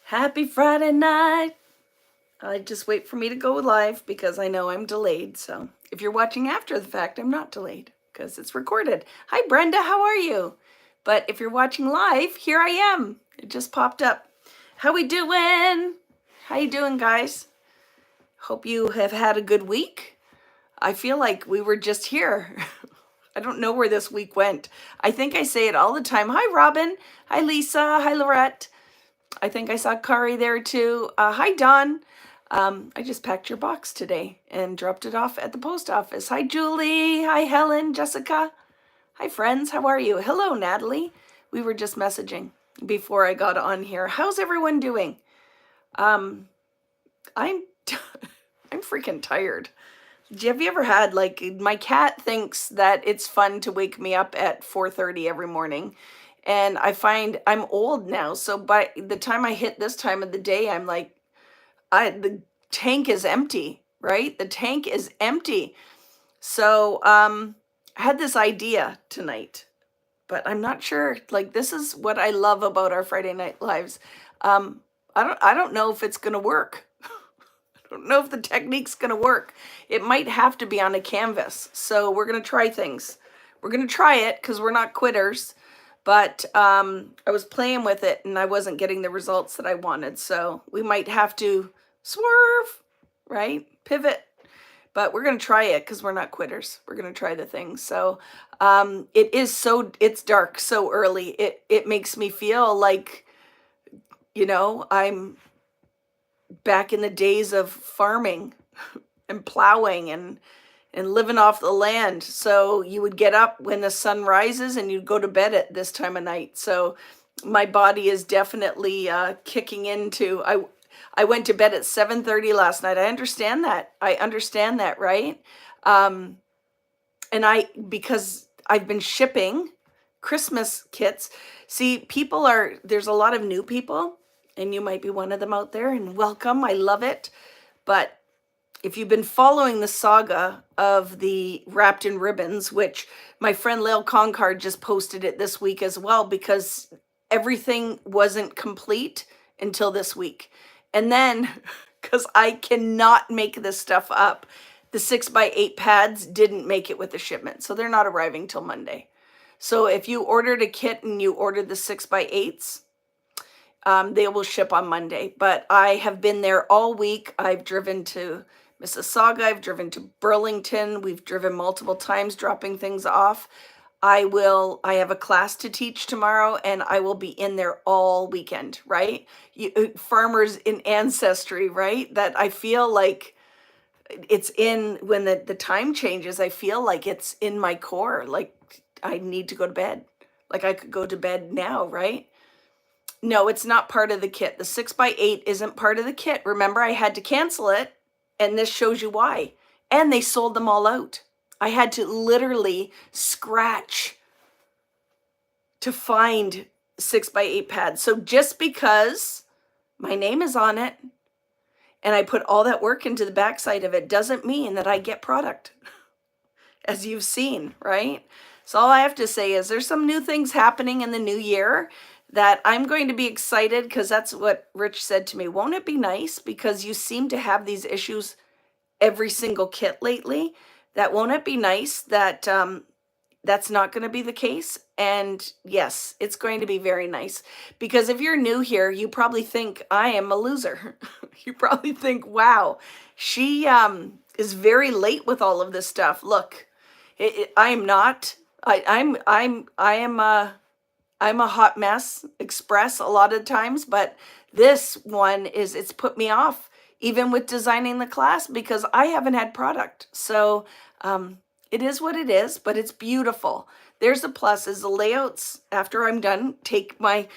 Happy Friday night. I just wait for me to go live because I know I'm delayed. So if you're watching after the fact, I'm not delayed because it's recorded. Hi, Brenda. How are you? But if you're watching live, here I am. It just popped up. How we doing? How you doing, guys? Hope you have had a good week. I feel like we were just here. I don't know where this week went. I think I say it all the time. Hi, Robin. Hi, Lisa. Hi, Lorette. I think I saw Kari there too. Hi, Don. I just packed your box today and dropped it off at the post office. Hi, Julie. Hi, Helen. Jessica. Hi, friends. How are you? Hello, Natalie. We were just messaging before I got on here. How's everyone doing? I'm I'm freaking tired. Have you ever had, like, my cat thinks that it's fun to wake me up at 4:30 every morning. And I find I'm old now. So by the time I hit this time of the day, I'm like, the tank is empty, right? The tank is empty. So I had this idea tonight, but I'm not sure. Like, this is what I love about our Friday night lives. Um, I don't know if it's gonna work. I don't know if the technique's gonna work. It might have to be on a canvas. So we're gonna try things. We're gonna try it because we're not quitters. But I was playing with it and I wasn't getting the results that I wanted. So we might have to swerve, right? Pivot. But we're going to try it because we're not quitters. We're going to try the things. So it's dark so early. It makes me feel like, I'm back in the days of farming and plowing and living off the land. So you would get up when the sun rises and you'd go to bed at this time of night. So my body is definitely kicking into. I went to bed at 7:30 last night. I understand that. Right? And because I've been shipping Christmas kits. See, there's a lot of new people, and you might be one of them out there, and welcome. I love it. But if you've been following the saga of the Wrapped in Ribbons, which my friend Lael Concard just posted it this week as well, because everything wasn't complete until this week. And then, because I cannot make this stuff up, the 6x8 pads didn't make it with the shipment. So they're not arriving till Monday. So if you ordered a kit and you ordered the 6x8s, they will ship on Monday. But I have been there all week. I've driven to Mississauga. I've driven to Burlington. We've driven multiple times dropping things off. I have a class to teach tomorrow and I will be in there all weekend, right? Farmers in ancestry, right? That I feel like it's in when the time changes, I feel like it's in my core. Like I need to go to bed. Like I could go to bed now, right? No, it's not part of the kit. The 6x8 isn't part of the kit. Remember, I had to cancel it, and this shows you why. And they sold them all out. I had to literally scratch to find 6x8 pads. So just because my name is on it and I put all that work into the backside of it doesn't mean that I get product, as you've seen, right? So all I have to say is there's some new things happening in the new year that I'm going to be excited, because that's what Rich said to me. Won't it be nice? Because you seem to have these issues every single kit lately. That won't it be nice that that's not going to be the case? And yes, it's going to be very nice. Because if you're new here, you probably think I am a loser. You probably think, wow, she is very late with all of this stuff. Look, I am not. I'm a hot mess express a lot of times, but this one it's put me off even with designing the class because I haven't had product. So it is what it is, but it's beautiful. There's a plus is the layouts after I'm done, take my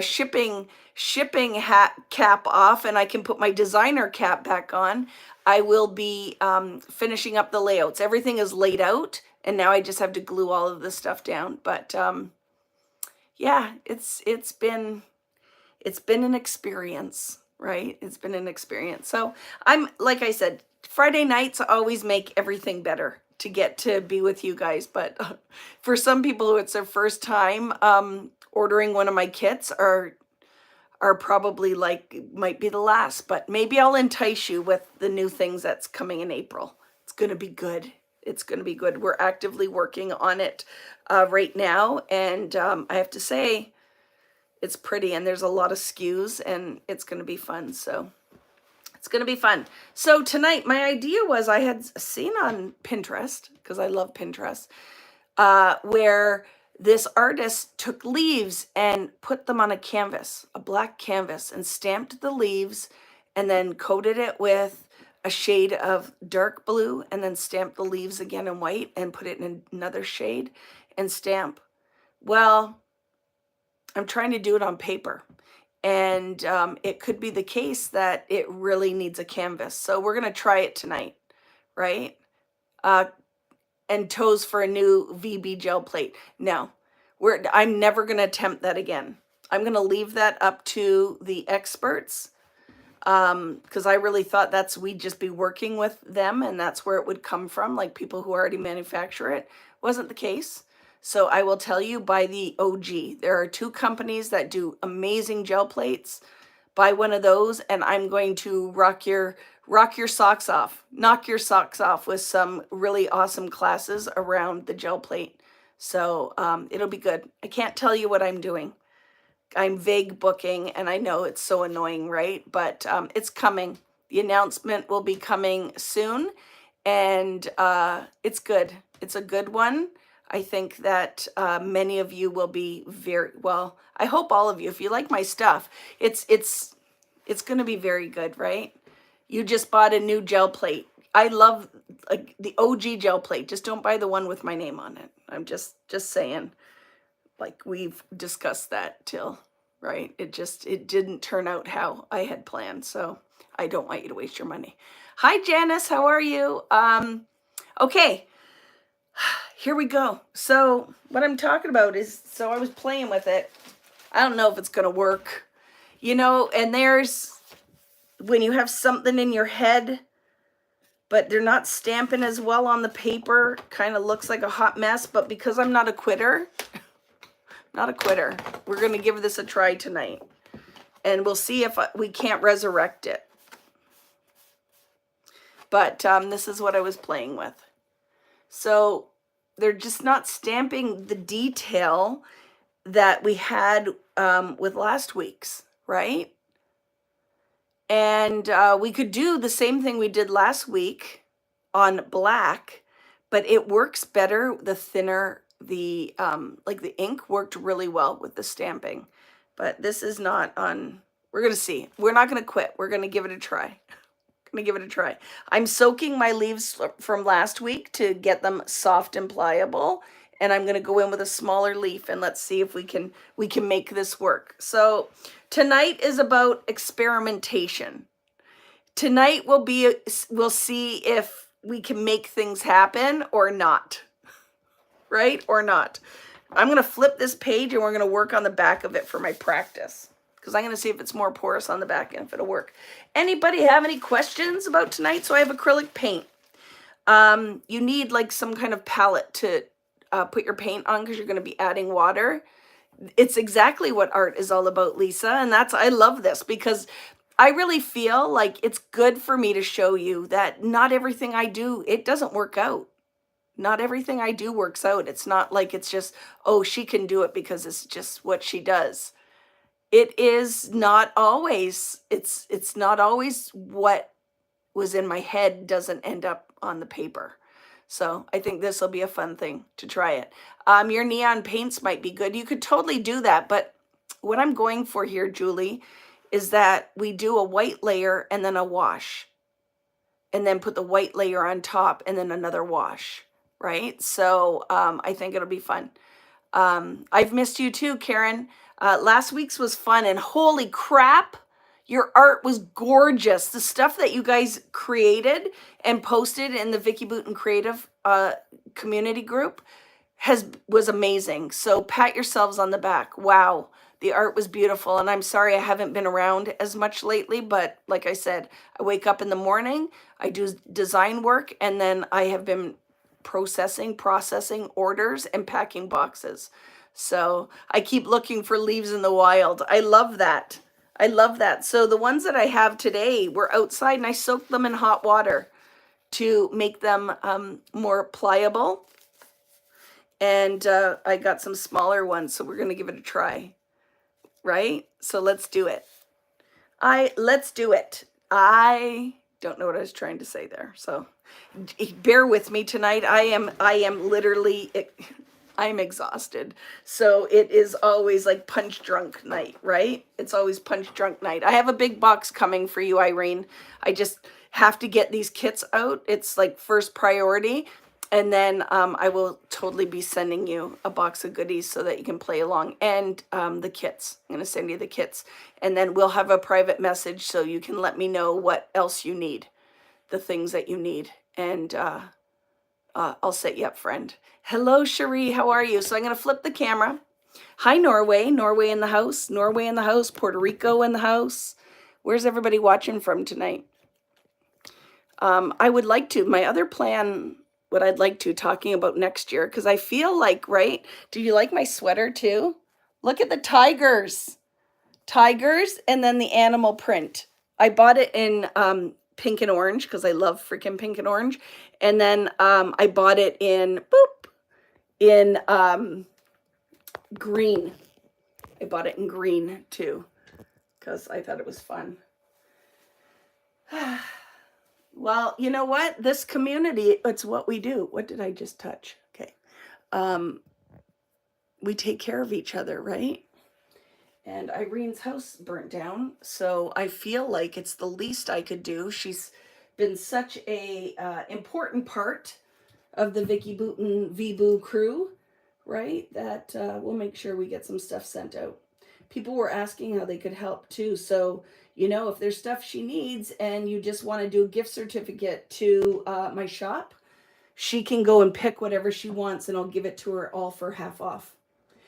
shipping hat cap off and I can put my designer cap back on. I will be finishing up the layouts. Everything is laid out and now I just have to glue all of this stuff down. But yeah, it's been an experience, right? It's been an experience. So I'm, like I said, Friday nights always make everything better to get to be with you guys. But for some people who it's their first time ordering one of my kits are probably like, might be the last, but maybe I'll entice you with the new things that's coming in April. It's going to be good. It's going to be good. We're actively working on it right now. And I have to say, it's pretty and there's a lot of SKUs and it's going to be fun. So it's going to be fun. So tonight, my idea was I had seen on Pinterest, because I love Pinterest, where this artist took leaves and put them on a canvas, a black canvas, and stamped the leaves and then coated it with a shade of dark blue and then stamped the leaves again in white and put it in another shade and stamp. Well, I'm trying to do it on paper. And it could be the case that it really needs a canvas. So we're going to try it tonight, right? And toes for a new VB gel plate. No, I'm never going to attempt that again. I'm going to leave that up to the experts, because I really thought we'd just be working with them and that's where it would come from, like people who already manufacture it. Wasn't the case. So I will tell you, buy the OG. There are 2 companies that do amazing gel plates. Buy one of those and I'm going to rock your socks off, knock your socks off with some really awesome classes around the gel plate. So it'll be good. I can't tell you what I'm doing. I'm vague booking and I know it's so annoying, right? But it's coming. The announcement will be coming soon and it's good. It's a good one. I think that many of you will be very, well, I hope all of you, if you like my stuff, it's going to be very good, right? You just bought a new gel plate. I love the OG gel plate. Just don't buy the one with my name on it. I'm just saying, like we've discussed that right? It didn't turn out how I had planned. So I don't want you to waste your money. Hi, Janice. How are you? Okay. Here we go. So what I'm talking about is, so I was playing with it. I don't know if it's going to work, and there's, when you have something in your head, but they're not stamping as well on the paper, kind of looks like a hot mess. But because I'm not a quitter, we're going to give this a try tonight. And we'll see if we can't resurrect it. But this is what I was playing with. So they're just not stamping the detail that we had with last week's, right? And we could do the same thing we did last week on black, but it works better the thinner, like the ink worked really well with the stamping. But this is not on, we're going to see. We're not going to quit. We're going to give it a try. I'm soaking my leaves from last week to get them soft and pliable. And I'm going to go in with a smaller leaf and let's see if we can make this work. So tonight is about experimentation. Tonight we'll see if we can make things happen or not. Right? Or not. I'm going to flip this page and we're going to work on the back of it for my practice, because I'm going to see if it's more porous on the back end, if it'll work. Anybody have any questions about tonight? So I have acrylic paint. You need like some kind of palette to put your paint on, because you're going to be adding water. It's exactly what art is all about, Lisa. And I love this, because I really feel like it's good for me to show you that not everything I do, it doesn't work out. Not everything I do works out. It's not like it's just, oh, she can do it because it's just what she does. It is not always, it's not always what was in my head doesn't end up on the paper. So I think this will be a fun thing to try it. Your neon paints might be good. You could totally do that. But what I'm going for here, Julie, is that we do a white layer and then a wash. And then put the white layer on top and then another wash, right? So I think it'll be fun. I've missed you too, Karen. Last week's was fun, and holy crap, your art was gorgeous. The stuff that you guys created and posted in the Vicky Booten Creative community group was amazing. So pat yourselves on the back. Wow, the art was beautiful. And I'm sorry I haven't been around as much lately, but like I said, I wake up in the morning, I do design work, and then I have been processing orders and packing boxes. So I keep looking for leaves in the wild. I love that. I love that. So the ones that I have today were outside and I soaked them in hot water to make them more pliable. And I got some smaller ones, so we're going to give it a try, right? So let's do it. Let's do it. I don't know what I was trying to say there. So bear with me tonight. I am literally, I'm exhausted. So it is always like punch drunk night, right? It's always punch drunk night. I have a big box coming for you, Irene. I just have to get these kits out. It's like first priority. And then I will totally be sending you a box of goodies so that you can play along. And the kits. I'm going to send you the kits. And then we'll have a private message so you can let me know what else you need. The things that you need. And I'll set you up, friend. Hello, Cherie. How are you? So I'm going to flip the camera. Hi, Norway. Norway in the house. Norway in the house. Puerto Rico in the house. Where's everybody watching from tonight? I would like to. My other plan, what I'd like to, talking about next year, because I feel like, right? Do you like my sweater too? Look at the tigers. Tigers and then the animal print. I bought it in pink and orange because I love freaking pink and orange. And then I bought it in, green. I bought it in green too because I thought it was fun. Well, you know what? This community, it's what we do. What did I just touch? Okay. We take care of each other, right? And Irene's house burnt down, so I feel like it's the least I could do. She's been such a important part of the Vicky Booten VBoo crew, right? That we'll make sure we get some stuff sent out. People were asking how they could help too. So, you know, if there's stuff she needs and you just want to do a gift certificate to my shop, she can go and pick whatever she wants and I'll give it to her all for half off.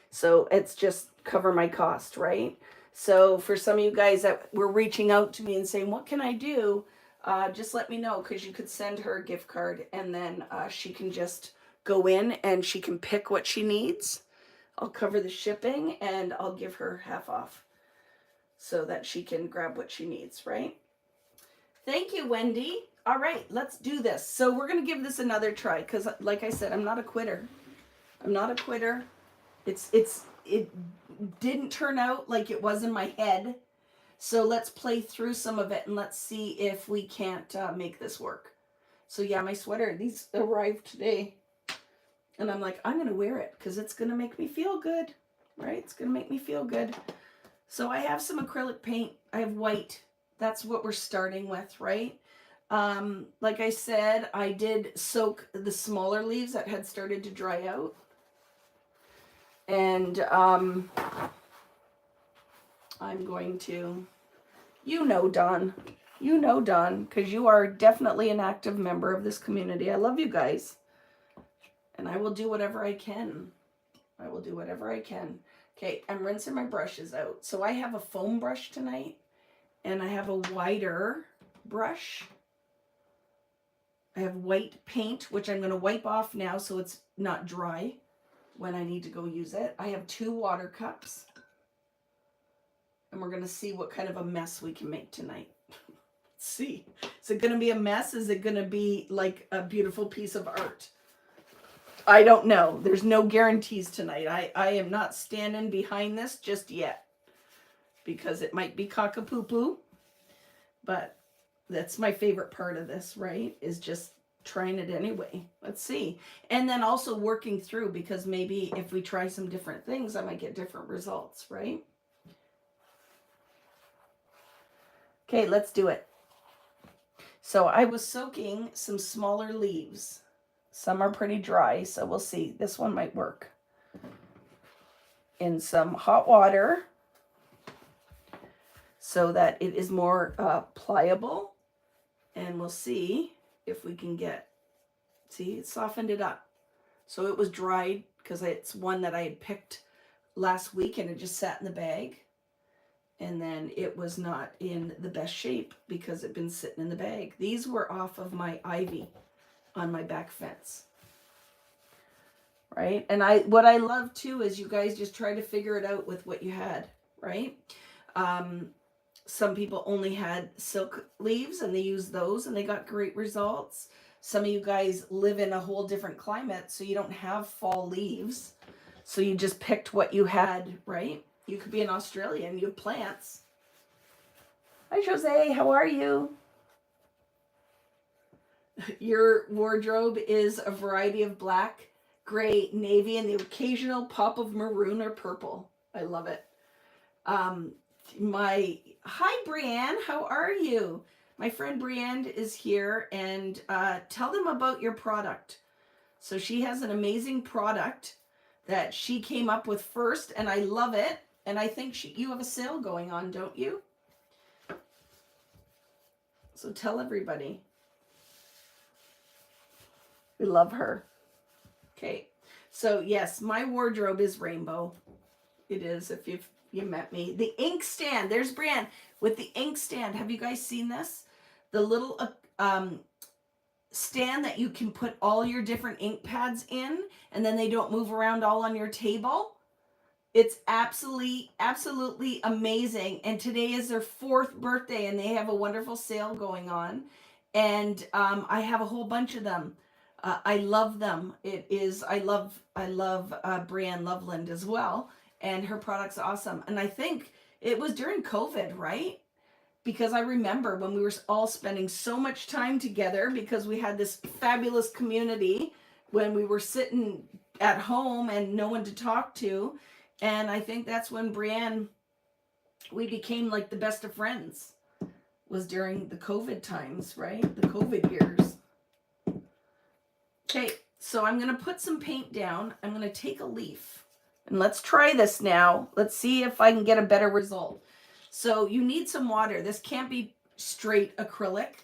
So it's just cover my cost, right? So for some of you guys that were reaching out to me and saying, what can I do? Just let me know, because you could send her a gift card and then she can just go in and she can pick what she needs. I'll cover the shipping and I'll give her half off so that she can grab what she needs, right? Thank you, Wendy. All right, let's do this. So we're going to give this another try because, like I said, I'm not a quitter. I'm not a quitter. It didn't turn out like it was in my head. So let's play through some of it and let's see if we can't make this work. So yeah, my sweater, these arrived today. And I'm like, I'm going to wear it because it's going to make me feel good, right? It's going to make me feel good. So I have some acrylic paint. I have white. That's what we're starting with, right? Like I said, I did soak the smaller leaves that had started to dry out. And I'm going to, Don, because you are definitely an active member of this community. I love you guys. And I will do whatever I can. I will do whatever I can. Okay, I'm rinsing my brushes out. So I have a foam brush tonight. And I have a wider brush. I have white paint, which I'm going to wipe off now so it's not dry when I need to go use it. I have 2 water cups. And we're going to see what kind of a mess we can make tonight. Let's see. Is it going to be a mess? Is it going to be like a beautiful piece of art? I don't know. There's no guarantees tonight. I am not standing behind this just yet. Because it might be cock-a-poo-poo. But that's my favorite part of this, right? Is just trying it anyway. Let's see. And then also working through, because maybe if we try some different things, I might get different results, right? Okay, let's do it. So I was soaking some smaller leaves. Some are pretty dry, so we'll see. This one might work. In some hot water so that it is more pliable. And we'll see if we can get, see, it softened it up. So it was dried because it's one that I had picked last week and it just sat in the bag. And then it was not in the best shape because it'd been sitting in the bag. These were off of my ivy on my back fence. Right? And what I love too is you guys just try to figure it out with what you had, right? Some people only had silk leaves and they used those and they got great results. Some of you guys live in a whole different climate, so you don't have fall leaves. So you just picked what you had, right? You could be in Australia and you have plants. Hi, Jose. How are you? Your wardrobe is a variety of black, gray, navy, and the occasional pop of maroon or purple. I love it. Hi, Brienne. How are you? My friend Brienne is here, and tell them about your product. So she has an amazing product that she came up with first, and I love it. And I think you have a sale going on, don't you? So tell everybody. We love her. Okay. So yes, my wardrobe is rainbow. It is, if you met me. The inkstand. There's Brienne with the inkstand. Have you guys seen this? The little stand that you can put all your different ink pads in, and then they don't move around all on your table. It's absolutely amazing. And today is their 4th birthday, and they have a wonderful sale going on. And I have a whole bunch of them. I love them. I love Brienne Loveland as well. And her product's awesome. And I think it was during COVID, right? Because I remember when we were all spending so much time together because we had this fabulous community when we were sitting at home and no one to talk to. And I think that's when Brienne, we became like the best of friends, was during the COVID times, right? The COVID years. Okay, so I'm going to put some paint down. I'm going to take a leaf. And let's try this now. Let's see if I can get a better result. So you need some water. This can't be straight acrylic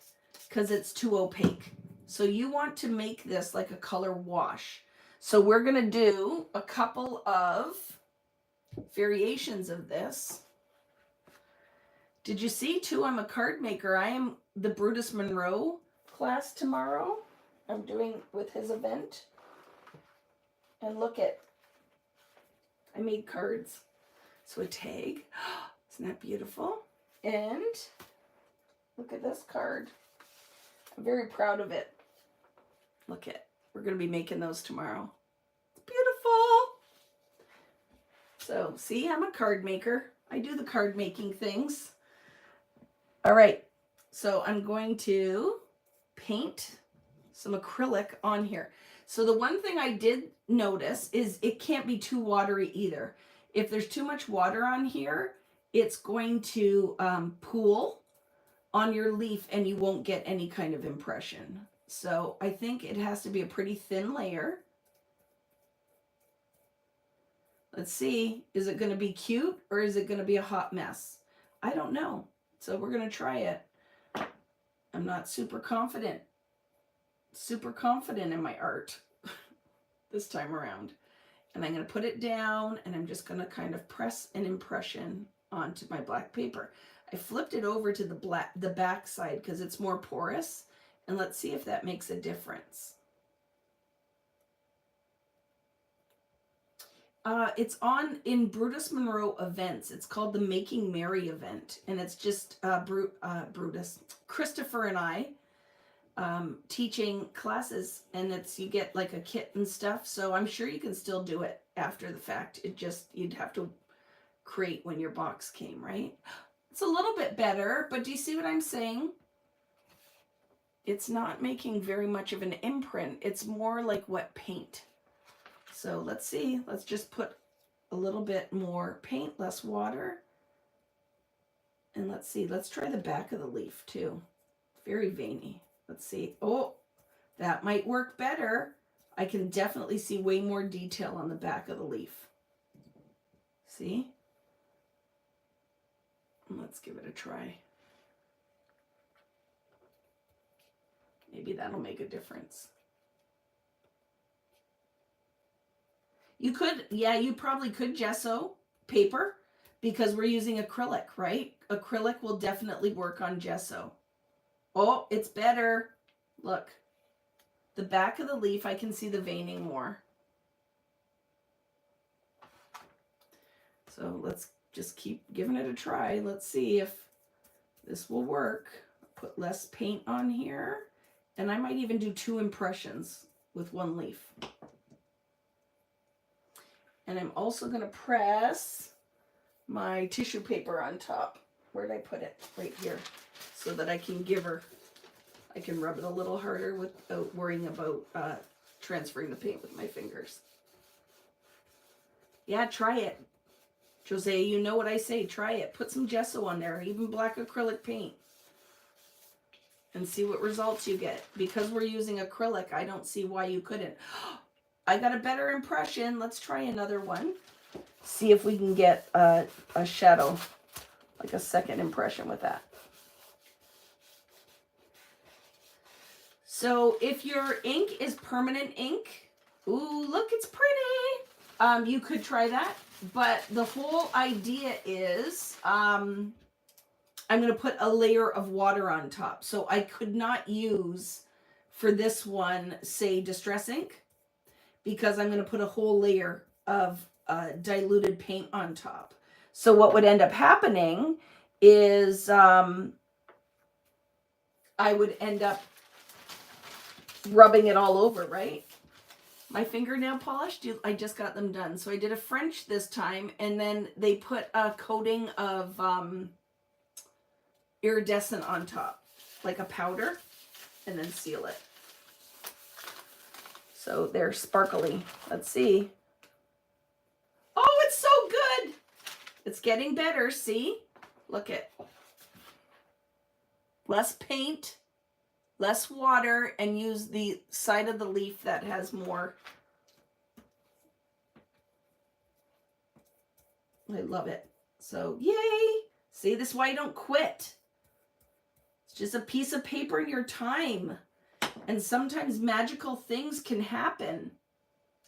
because it's too opaque. So you want to make this like a color wash. So we're going to do a couple of variations of this. Did you see too, I'm a card maker. I am the Brutus Monroe class tomorrow. I'm doing with his event. And look at, I made cards. So a tag. Isn't that beautiful? And look at this card. I'm very proud of it. Look at, we're going to be making those tomorrow. It's beautiful. So see, I'm a card maker. I do the card making things. All right. So I'm going to paint some acrylic on here. So the one thing I did notice is it can't be too watery either. If there's too much water on here, it's going to pool on your leaf and you won't get any kind of impression. So I think it has to be a pretty thin layer. Let's see, is it going to be cute or is it going to be a hot mess? I don't know. So we're going to try it. I'm not super confident in my art this time around. And I'm going to put it down and I'm just going to kind of press an impression onto my black paper. I flipped it over to the back side because it's more porous. And let's see if that makes a difference. It's on in Brutus Monroe events. It's called the Making Merry event. And it's just Brutus, Christopher and I teaching classes. And you get like a kit and stuff. So I'm sure you can still do it after the fact. You'd have to create when your box came, right? It's a little bit better, but do you see what I'm saying? It's not making very much of an imprint. It's more like wet paint. So let's see. Let's just put a little bit more paint, less water. And let's see. Let's try the back of the leaf too. Very veiny. Let's see. Oh, that might work better. I can definitely see way more detail on the back of the leaf. See? Let's give it a try. Maybe that'll make a difference. You could, yeah, you probably could gesso paper because we're using acrylic, right? Acrylic will definitely work on gesso. Oh, it's better. Look, the back of the leaf, I can see the veining more. So let's just keep giving it a try. Let's see if This will work. Put less paint on here. And I might even do 2 impressions with 1 leaf. And I'm also going to press my tissue paper on top. Where did I put it? Right here. So that I can I can rub it a little harder without worrying about transferring the paint with my fingers. Yeah, try it. Jose, you know what I say. Try it. Put some gesso on there, even black acrylic paint. And see what results you get. Because we're using acrylic, I don't see why you couldn't. I got a better impression. Let's try another one. See if we can get a shadow, like a second impression with that. So if your ink is permanent ink, ooh, look, it's pretty. You could try that. But the whole idea is I'm going to put a layer of water on top. So I could not use, for this one, say, Distress ink, because I'm going to put a whole layer of diluted paint on top. So what would end up happening is I would end up rubbing it all over, right? My fingernail polish, I just got them done. So I did a French this time, and then they put a coating of iridescent on top, like a powder, and then seal it. So they're sparkly. Let's see. Oh, it's so good. It's getting better, see? Look at. Less paint, less water, and use the side of the leaf that has more. I love it. So, yay! See, this is why you don't quit. It's just a piece of paper in your time. And sometimes magical things can happen.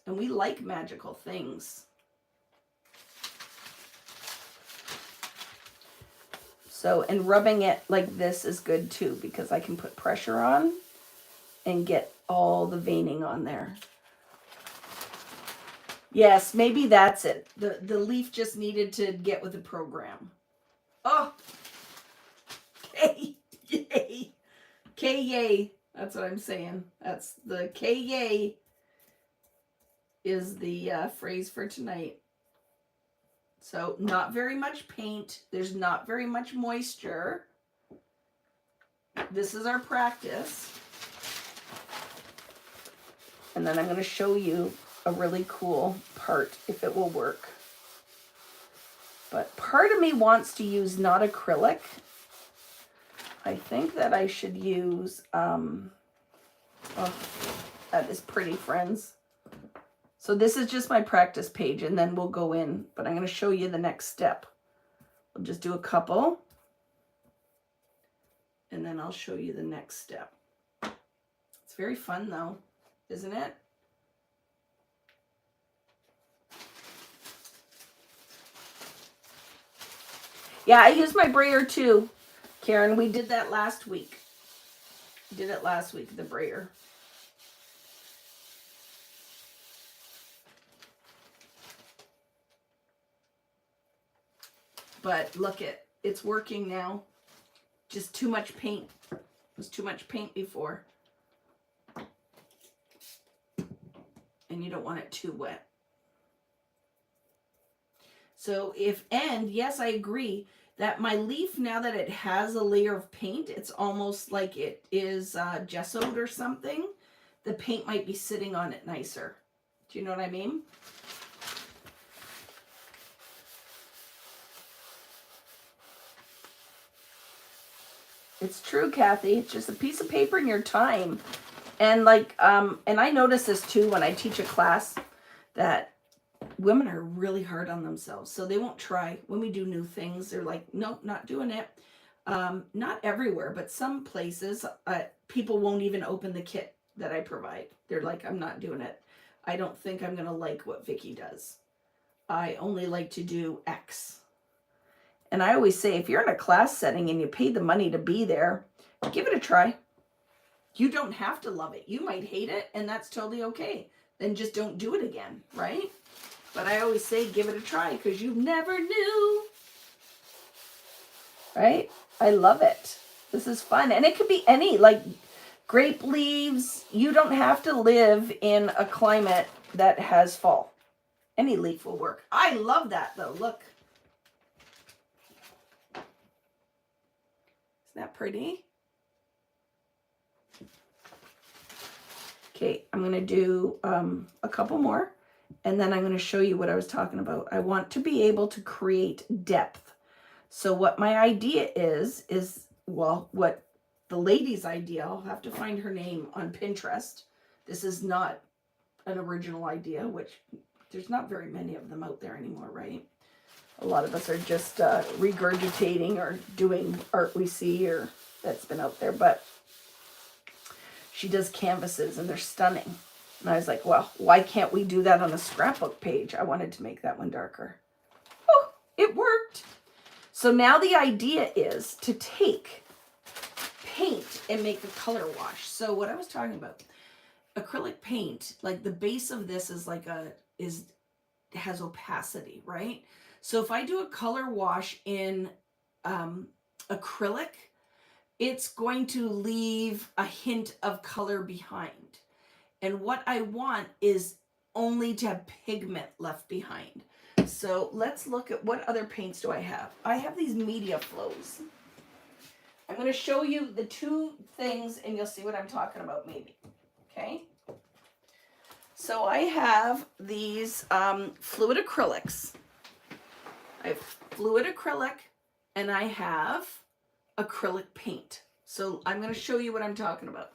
And we like magical things. So, and rubbing it like this is good too, because I can put pressure on and get all the veining on there. Yes, maybe that's it. The leaf just needed to get with the program. Oh, K, yay. K, yay. That's what I'm saying. That's the K, yay is the phrase for tonight. So not very much paint. There's not very much moisture. This is our practice. And then I'm going to show you a really cool part, if it will work. But part of me wants to use not acrylic. I think that I should use, oh, that is pretty, friends. So this is just my practice page, and then we'll go in. But I'm going to show you the next step. We'll just do a couple. And then I'll show you the next step. It's very fun, though, isn't it? Yeah, I use my brayer, too, Karen. We did that last week. We did it last week, the brayer. But look it's working now. Just too much paint. It was too much paint before. And you don't want it too wet. So yes, I agree that my leaf, now that it has a layer of paint, it's almost like it is gessoed or something. The paint might be sitting on it nicer. Do you know what I mean? It's true, Kathy. It's just a piece of paper in your time. And and I notice this too when I teach a class, that women are really hard on themselves. So they won't try. When we do new things, they're like, nope, not doing it. Not everywhere, but some places, people won't even open the kit that I provide. They're like, I'm not doing it. I don't think I'm going to like what Vicki does. I only like to do X. And I always say, if you're in a class setting and you pay the money to be there, give it a try. You don't have to love it. You might hate it, and that's totally okay. Then just don't do it again, right? But I always say, give it a try, because you never knew. right? I love it. This is fun. And it could be any, like grape leaves. You don't have to live in a climate that has fall. Any leaf will work. I love that though. Look. Isn't that pretty? Okay, I'm going to do a couple more, and then I'm going to show you what I was talking about. I want to be able to create depth. So what my idea is, well, what the lady's idea, I'll have to find her name on Pinterest. This is not an original idea, which there's not very many of them out there anymore, right? A lot of us are just regurgitating or doing art we see or that's been out there, but she does canvases and they're stunning. And I was like, well, why can't we do that on a scrapbook page? I wanted to make that one darker. Oh, it worked. So now the idea is to take paint and make a color wash. So what I was talking about, acrylic paint, like the base of this is like has opacity, right? So if I do a color wash in acrylic, it's going to leave a hint of color behind. And what I want is only to have pigment left behind. So let's look at what other paints do I have. I have these media flows. I'm going to show you the two things and you'll see what I'm talking about maybe. Okay. So I have these fluid acrylics. I have fluid acrylic and I have acrylic paint. So I'm going to show you what I'm talking about.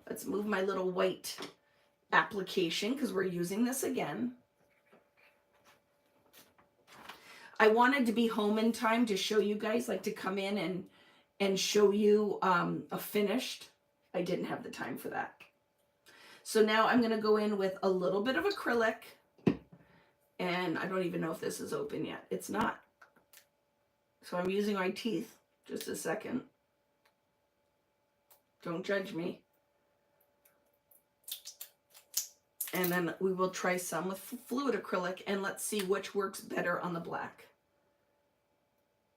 Let's move my little white application because we're using this again. I wanted to be home in time to show you guys, like to come in and show you a finished. I didn't have the time for that. So now I'm going to go in with a little bit of acrylic. And I don't even know if this is open yet. It's not. So I'm using my teeth. Just a second. Don't judge me. And then we will try some with fluid acrylic and let's see which works better on the black.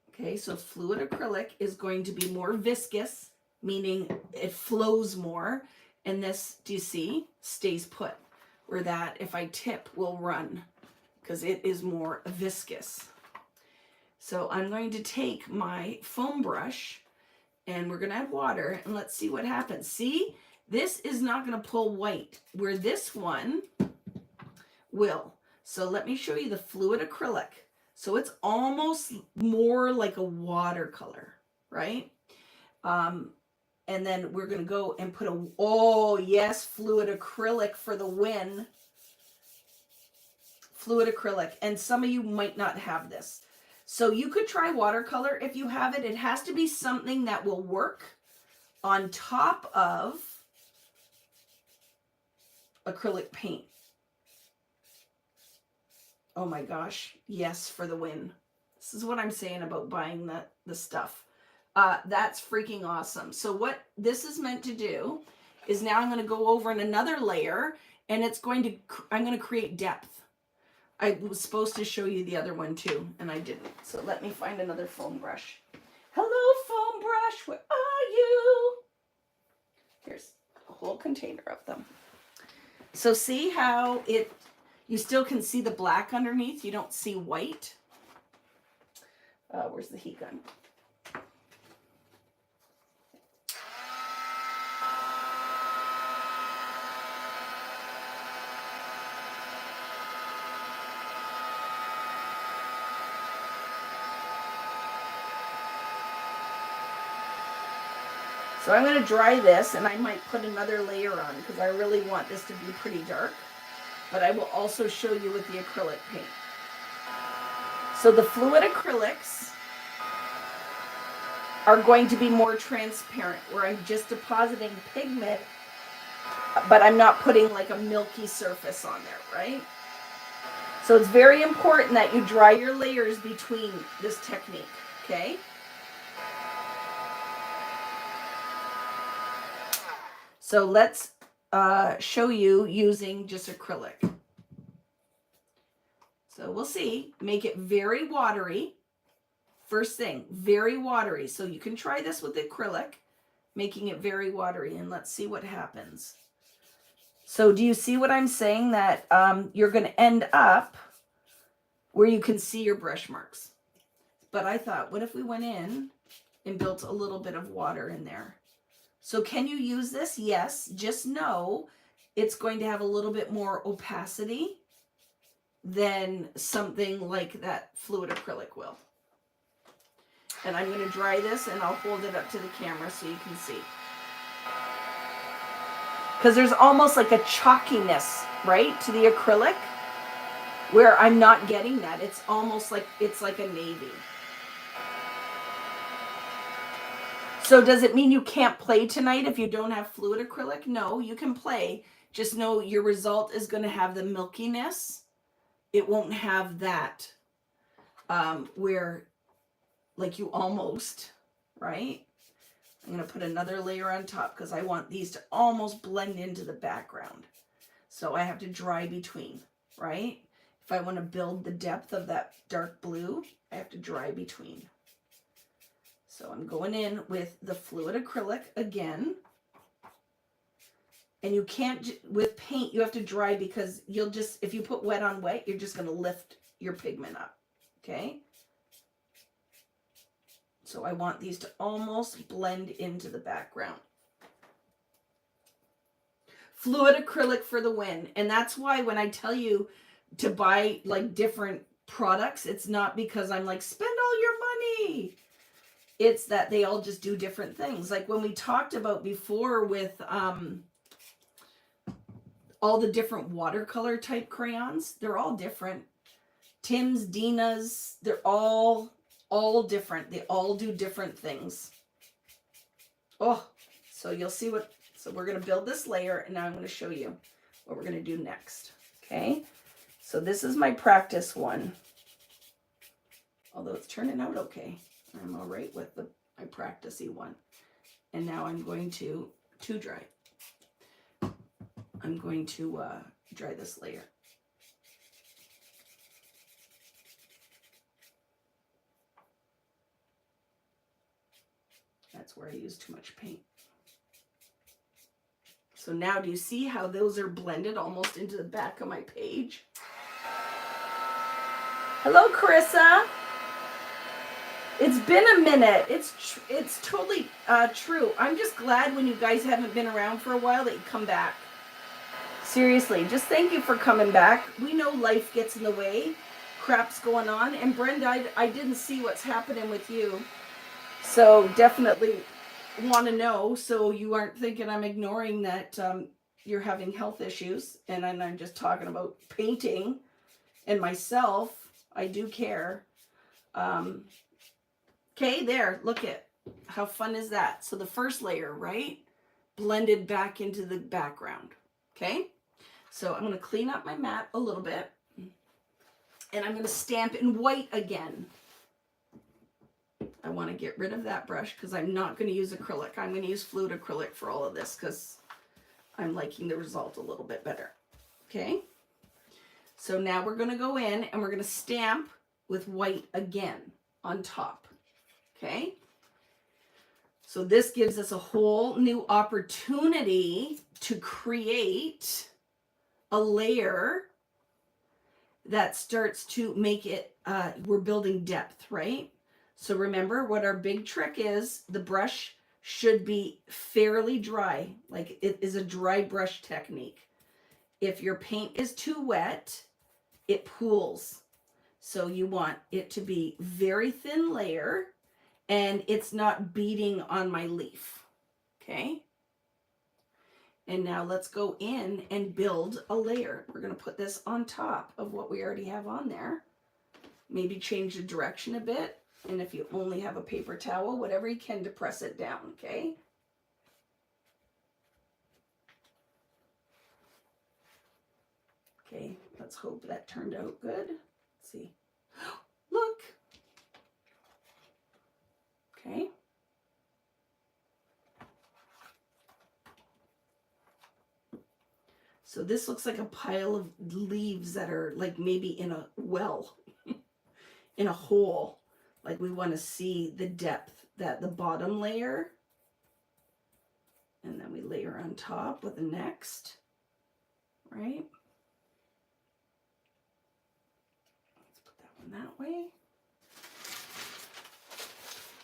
Okay, so fluid acrylic is going to be more viscous, meaning it flows more. And this, do you see, stays put. Where that, if I tip, will run because it is more viscous. So I'm going to take my foam brush and we're going to add water and let's see what happens. See, this is not going to pull white where this one will. So let me show you the fluid acrylic. So it's almost more like a watercolor, right? And then we're going to go and put a, oh yes, fluid acrylic for the win. Fluid acrylic. And some of you might not have this. So you could try watercolor if you have it. It has to be something that will work on top of acrylic paint. Oh my gosh. Yes, for the win. This is what I'm saying about buying the stuff. That's freaking awesome. So what this is meant to do is now I'm going to go over in another layer and it's going to, I'm going to create depth. I was supposed to show you the other one too, and I didn't. So let me find another foam brush. Hello, foam brush. Where are you? Here's a whole container of them. So see how it, you still can see the black underneath. You don't see white. Where's the heat gun? So I'm going to dry this and I might put another layer on because I really want this to be pretty dark. But I will also show you with the acrylic paint. So the fluid acrylics are going to be more transparent where I'm just depositing pigment, but I'm not putting like a milky surface on there, right? So it's very important that you dry your layers between this technique, okay? So let's show you using just acrylic. So we'll see, make it very watery. First thing, very watery. So you can try this with acrylic, making it very watery, and let's see what happens. So do you see what I'm saying? That you're going to end up where you can see your brush marks. But I thought, what if we went in and built a little bit of water in there? So can you use this? Yes. Just know it's going to have a little bit more opacity than something like that fluid acrylic will. And I'm going to dry this, and I'll hold it up to the camera so you can see. Because there's almost like a chalkiness, right, to the acrylic, where I'm not getting that. It's almost like it's like a navy. So does it mean you can't play tonight if you don't have fluid acrylic? No, you can play. Just know your result is going to have the milkiness. It won't have that where like you almost, right? I'm going to put another layer on top because I want these to almost blend into the background. So I have to dry between, right? If I want to build the depth of that dark blue, I have to dry between. So I'm going in with the fluid acrylic again. And you can't, with paint, you have to dry because you'll just, if you put wet on wet, you're just going to lift your pigment up, okay? So I want these to almost blend into the background. Fluid acrylic for the win. And that's why when I tell you to buy like different products, it's not because I'm like, spend all your money. It's that they all just do different things. Like when we talked about before with all the different watercolor type crayons, they're all different. Tim's, Dina's, they're all different. They all do different things. Oh, so you'll see what, so we're going to build this layer, and now I'm going to show you what we're going to do next. Okay. So this is my practice one. Although it's turning out okay. I'm all right with my practicey one. And now I'm going to dry. I'm going to dry this layer. That's where I use too much paint. So now do you see how those are blended almost into the back of my page? Hello, Carissa. It's been a minute. It's totally true. I'm just glad when you guys haven't been around for a while that you come back. Seriously, just thank you for coming back. We know life gets in the way. Crap's going on. And Brenda, I didn't see what's happening with you. So definitely want to know so you aren't thinking I'm ignoring that you're having health issues. And I'm just talking about painting and myself. I do care. Okay, there. Look at how fun is that? So the first layer, right? Blended back into the background. Okay? So I'm going to clean up my mat a little bit. And I'm going to stamp in white again. I want to get rid of that brush because I'm not going to use acrylic. I'm going to use fluid acrylic for all of this because I'm liking the result a little bit better. Okay? So now we're going to go in and we're going to stamp with white again on top. Okay? So this gives us a whole new opportunity to create a layer that starts to make it, we're building depth, right? So remember what our big trick is, the brush should be fairly dry, like it is a dry brush technique. If your paint is too wet, it pools. So you want it to be very thin layer and it's not beating on my leaf, okay? And now let's go in and build a layer. We're going to put this on top of what we already have on there. Maybe change the direction a bit. And if you only have a paper towel, whatever you can to press it down, okay? Okay, let's hope that turned out good. Let's see. Look. Okay. So this looks like a pile of leaves that are like maybe in a well, in a hole. Like we want to see the depth, that the bottom layer. And then we layer on top with the next, right? Let's put that one that way.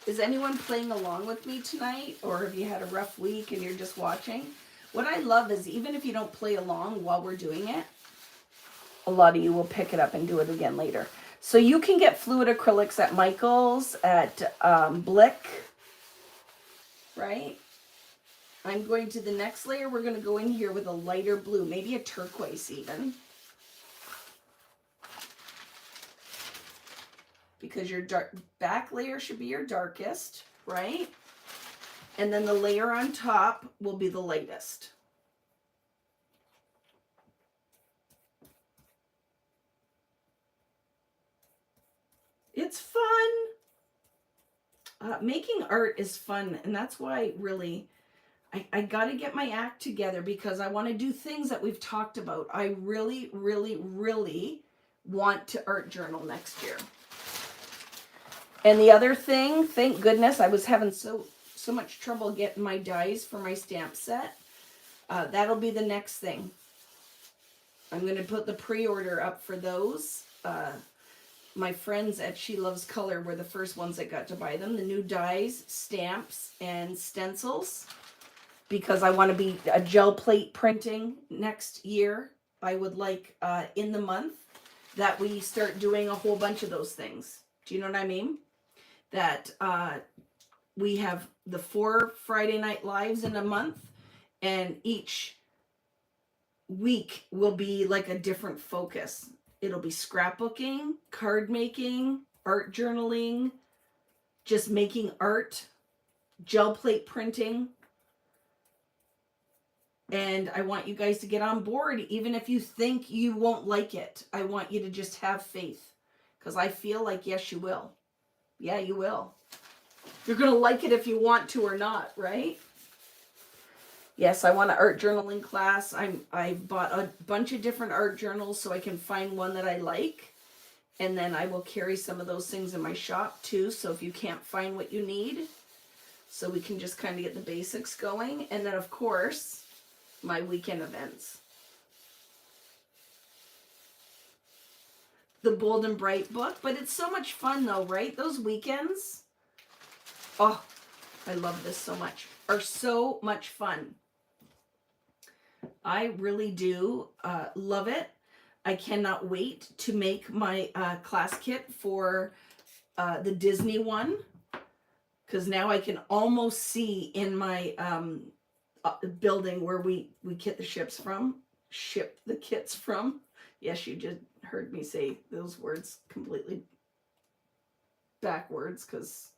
Is anyone playing along with me tonight? Or have you had a rough week and you're just watching? What I love is even if you don't play along while we're doing it, a lot of you will pick it up and do it again later. So you can get fluid acrylics at Michael's, at Blick, right? I'm going to the next layer. We're going to go in here with a lighter blue, maybe a turquoise even. Because your back layer should be your darkest, right? And then the layer on top will be the lightest. It's fun. Making art is fun, and that's why really I got to get my act together because I want to do things that we've talked about. I really, really, really want to art journal next year. And the other thing, thank goodness, I was having so much trouble getting my dies for my stamp set. That'll be the next thing. I'm going to put the pre-order up for those. My friends at She Loves Color were the first ones that got to buy them. The new dies, stamps, and stencils. Because I want to be a gel plate printing next year. I would like in the month that we start doing a whole bunch of those things. Do you know what I mean? That we have the 4 Friday Night Lives in a month, and each week will be like a different focus. It'll be scrapbooking, card making, art journaling, just making art, gel plate printing. And I want you guys to get on board, even if you think you won't like it. I want you to just have faith, because I feel like, yes, you will. Yeah, you will. You're going to like it if you want to or not, right? Yes, I want an art journaling class. I've bought a bunch of different art journals so I can find one that I like. And then I will carry some of those things in my shop too. So if you can't find what you need, so we can just kind of get the basics going. And then of course, my weekend events. The Bold and Bright book, but it's so much fun though, right? Those weekends, oh, I love this so much, are so much fun. I really do love it. I cannot wait to make my class kit for the Disney one, because now I can almost see in my building where we ship the kits from. Yes, you just heard me say those words completely backwards because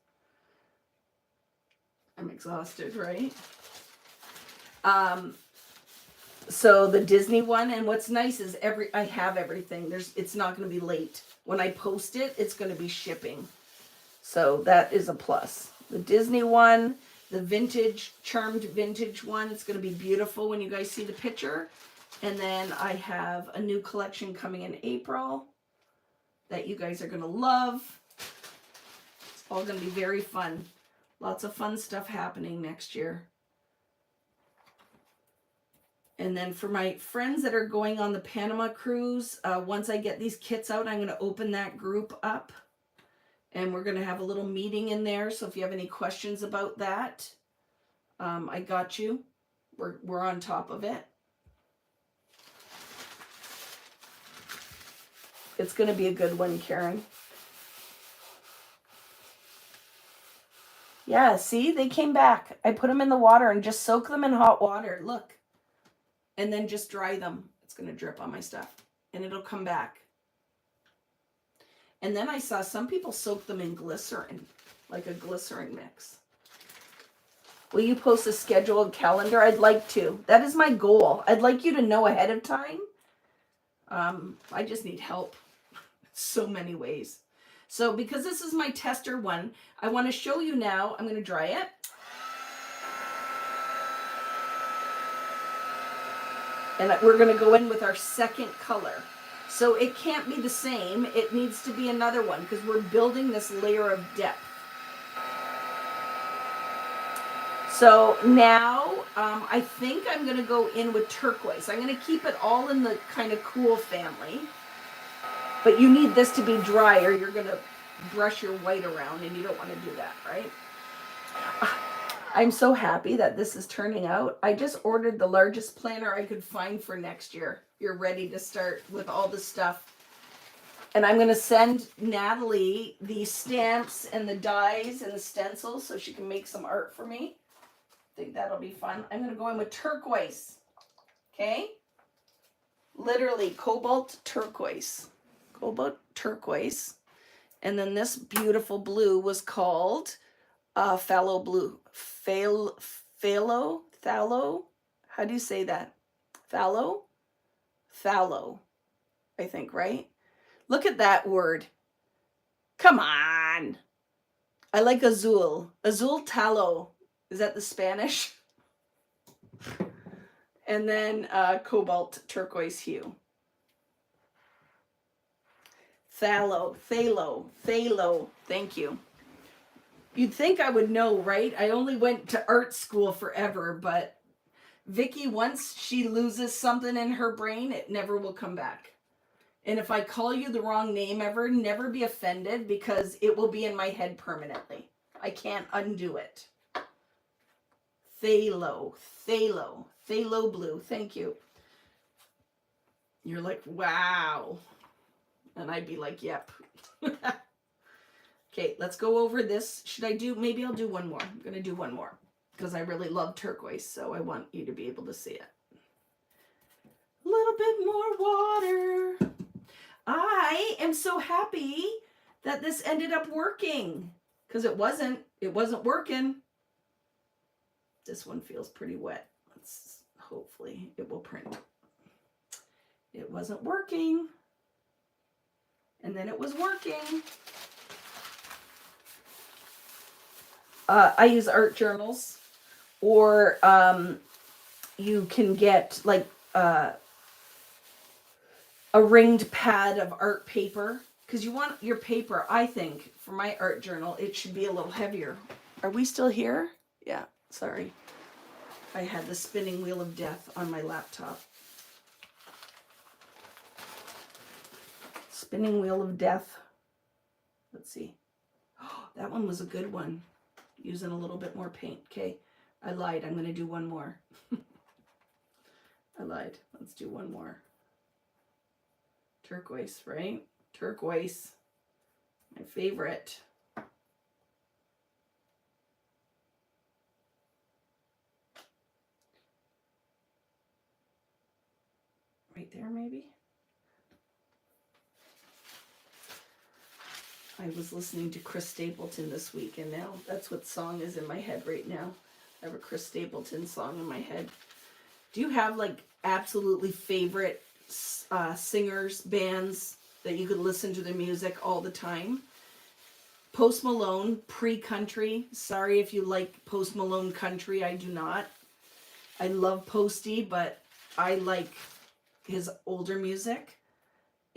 I'm exhausted, right? So the Disney one, and what's nice is I have everything. It's not going to be late. When I post it, it's going to be shipping. So that is a plus. The Disney one, the vintage, charmed vintage one, it's going to be beautiful when you guys see the picture. And then I have a new collection coming in April that you guys are going to love. It's all going to be very fun. Lots of fun stuff happening next year. And then for my friends that are going on the Panama cruise, once I get these kits out, I'm going to open that group up. And we're going to have a little meeting in there. So if you have any questions about that, I got you. We're on top of it. It's going to be a good one, Karen. Yeah, see, they came back. I put them in the water and just soak them in hot water. Look. And then just dry them. It's going to drip on my stuff. And it'll come back. And then I saw some people soak them in glycerin. Like a glycerin mix. Will you post a scheduled calendar? I'd like to. That is my goal. I'd like you to know ahead of time. I just need help. So many ways. So because this is my tester one, I want to show you now. I'm going to dry it. And we're going to go in with our second color. So it can't be the same. It needs to be another one because we're building this layer of depth. So now I think I'm going to go in with turquoise. I'm going to keep it all in the kind of cool family. But you need this to be dry or you're going to brush your white around and you don't want to do that, right? I'm so happy that this is turning out. I just ordered the largest planner I could find for next year. You're ready to start with all the stuff. And I'm going to send Natalie the stamps and the dies and the stencils so she can make some art for me. I think that'll be fun. I'm going to go in with turquoise. Okay? Literally cobalt turquoise. Cobalt turquoise. And then this beautiful blue was called phthalo blue. Phthalo? How do you say that? Phthalo? Phthalo, I think, right? Look at that word. Come on. I like azul. Azul talo. Is that the Spanish? And then cobalt turquoise hue. Phthalo. Thank you. You'd think I would know, right? I only went to art school forever, but Vicky, once she loses something in her brain, it never will come back. And if I call you the wrong name ever, never be offended because it will be in my head permanently. I can't undo it. Phthalo blue. Thank you. You're like, wow. And I'd be like, yep. Okay, let's go over this. Maybe I'll do one more. I'm going to do one more because I really love turquoise, so I want you to be able to see it. A little bit more water. I am so happy that this ended up working because it wasn't working. This one feels pretty wet. Hopefully it will print. It wasn't working. And then it was working. I use art journals, or you can get like a ringed pad of art paper because you want your paper. I think for my art journal, it should be a little heavier. Are we still here? Yeah, sorry. I had the spinning wheel of death on my laptop. Spinning wheel of death. Let's see. Oh, that one was a good one. Using a little bit more paint. Okay, I lied. I'm going to do one more. I lied. Let's do one more. Turquoise, right? Turquoise. My favorite. Right there, maybe? I was listening to Chris Stapleton this week, and now that's what song is in my head right now. I have a Chris Stapleton song in my head. Do you have like absolutely favorite singers, bands that you could listen to their music all the time? Post Malone, pre-country. Sorry if you like Post Malone country. I do not. I love Posty, but I like his older music.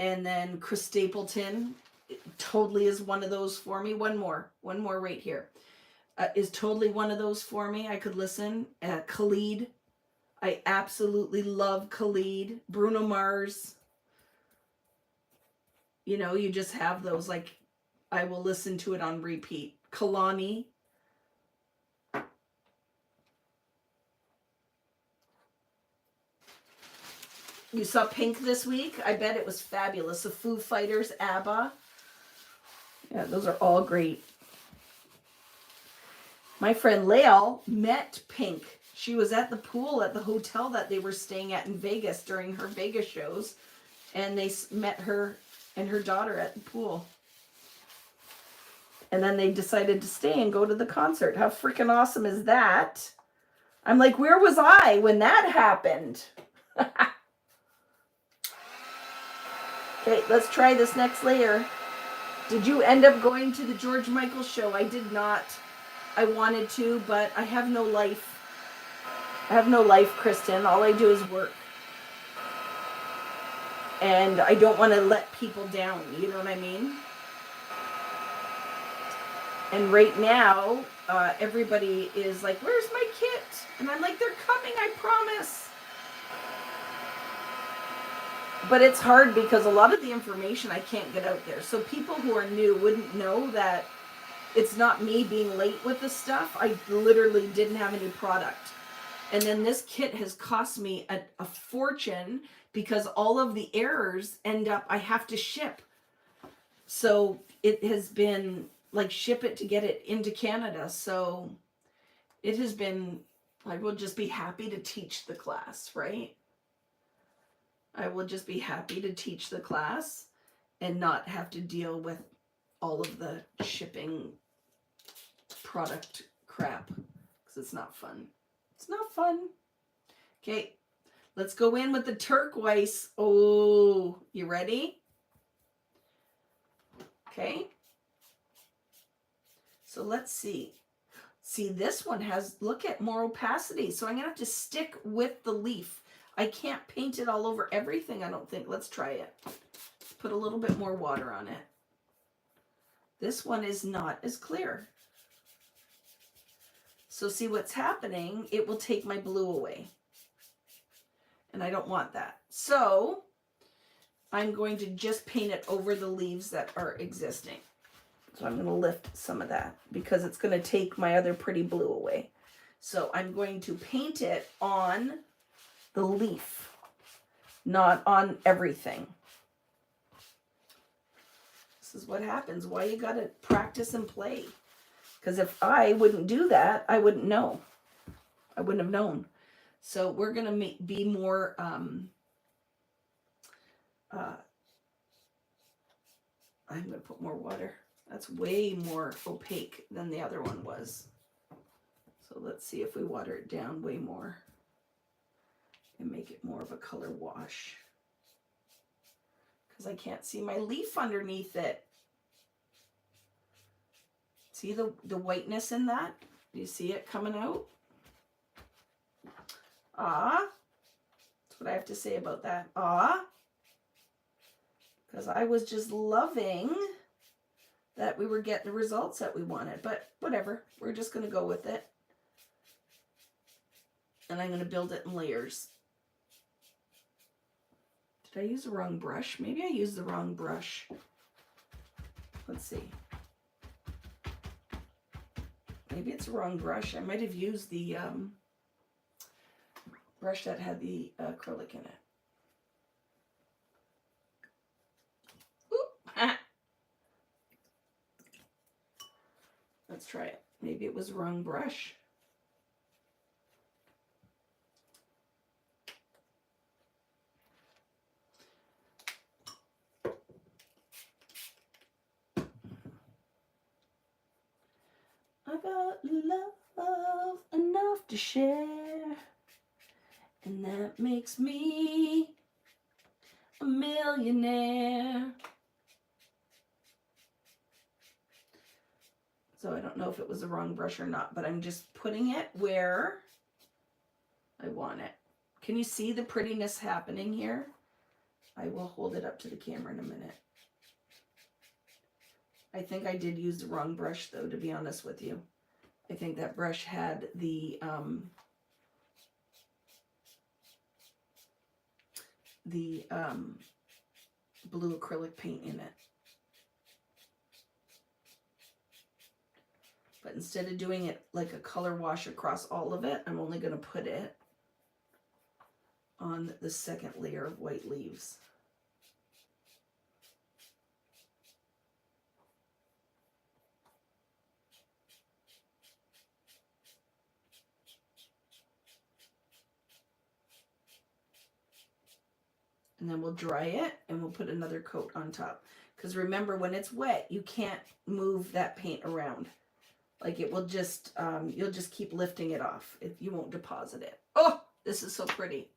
And then Chris Stapleton totally is one of those for me. One more right here is totally one of those for me. I could listen. Khalid. I absolutely love Khalid. Bruno Mars. You know, you just have those, like, I will listen to it on repeat. Kalani. You saw Pink this week? I bet it was fabulous. The Foo Fighters, ABBA. Yeah, those are all great. My friend Lael met Pink. She was at the pool at the hotel that they were staying at in Vegas during her Vegas shows. And they met her and her daughter at the pool. And then they decided to stay and go to the concert. How freaking awesome is that? I'm like, where was I when that happened? Okay, let's try this next layer. Did you end up going to the George Michael show? I did not. I wanted to, but I have no life. I have no life, Kristen. All I do is work. and I don't want to let people down, you know what I mean? And right now, everybody is like, where's my kit? And I'm like, they're coming, I promise. But it's hard because a lot of the information I can't get out there. So people who are new wouldn't know that it's not me being late with the stuff. I literally didn't have any product. And then this kit has cost me a fortune because all of the errors end up, I have to ship. So it has been like ship it to get it into Canada. So it has been, I will just be happy to teach the class, right? I will just be happy to teach the class and not have to deal with all of the shipping product crap because it's not fun. It's not fun. Okay, let's go in with the turquoise. Oh, you ready? Okay. So let's see. See, this one has, look at more opacity. So I'm going to have to stick with the leaf. I can't paint it all over everything, I don't think. Let's try it. Put a little bit more water on it. This one is not as clear. So see what's happening? It will take my blue away. And I don't want that. So I'm going to just paint it over the leaves that are existing. So I'm going to lift some of that because it's going to take my other pretty blue away. So I'm going to paint it on the leaf, not on everything. This is what happens. Why you got to practice and play. Because if I wouldn't do that, I wouldn't know. I wouldn't have known. So we're going to be more I'm going to put more water. That's way more opaque than the other one was. So let's see if we water it down way more and make it more of a color wash. Because I can't see my leaf underneath it. See the whiteness in that? Do you see it coming out? Ah. That's what I have to say about that. Ah. Because I was just loving that we were getting the results that we wanted. But whatever. We're just going to go with it. And I'm going to build it in layers. Did I use the wrong brush? Maybe I used the wrong brush. Let's see. Maybe it's the wrong brush. I might have used the brush that had the acrylic in it. Oop. Let's try it. Maybe it was the wrong brush. I got love enough to share, and that makes me a millionaire. So I don't know if it was the wrong brush or not, but I'm just putting it where I want it. Can you see the prettiness happening here? I will hold it up to the camera in a minute. I think I did use the wrong brush though, to be honest with you. I think that brush had the blue acrylic paint in it. But instead of doing it like a color wash across all of it, I'm only going to put it on the second layer of white leaves. And then we'll dry it and we'll put another coat on top. Because remember, when it's wet, you can't move that paint around. Like it will just, you'll just keep lifting it off. You won't deposit it. Oh, this is so pretty.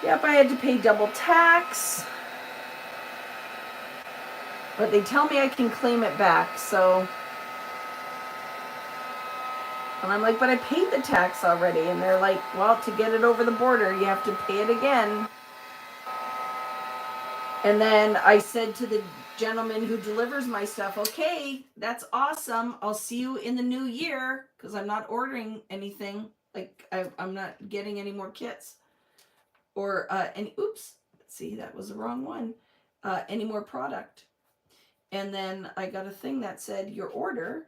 Yep, I had to pay double tax. But they tell me I can claim it back, so. And I'm like, but I paid the tax already. And they're like, well, to get it over the border, you have to pay it again. And then I said to the gentleman who delivers my stuff, okay, that's awesome. I'll see you in the new year, because I'm not ordering anything. Like, I'm not getting any more kits. Or, oops, see, that was the wrong one. Any more product. And then I got a thing that said, your order,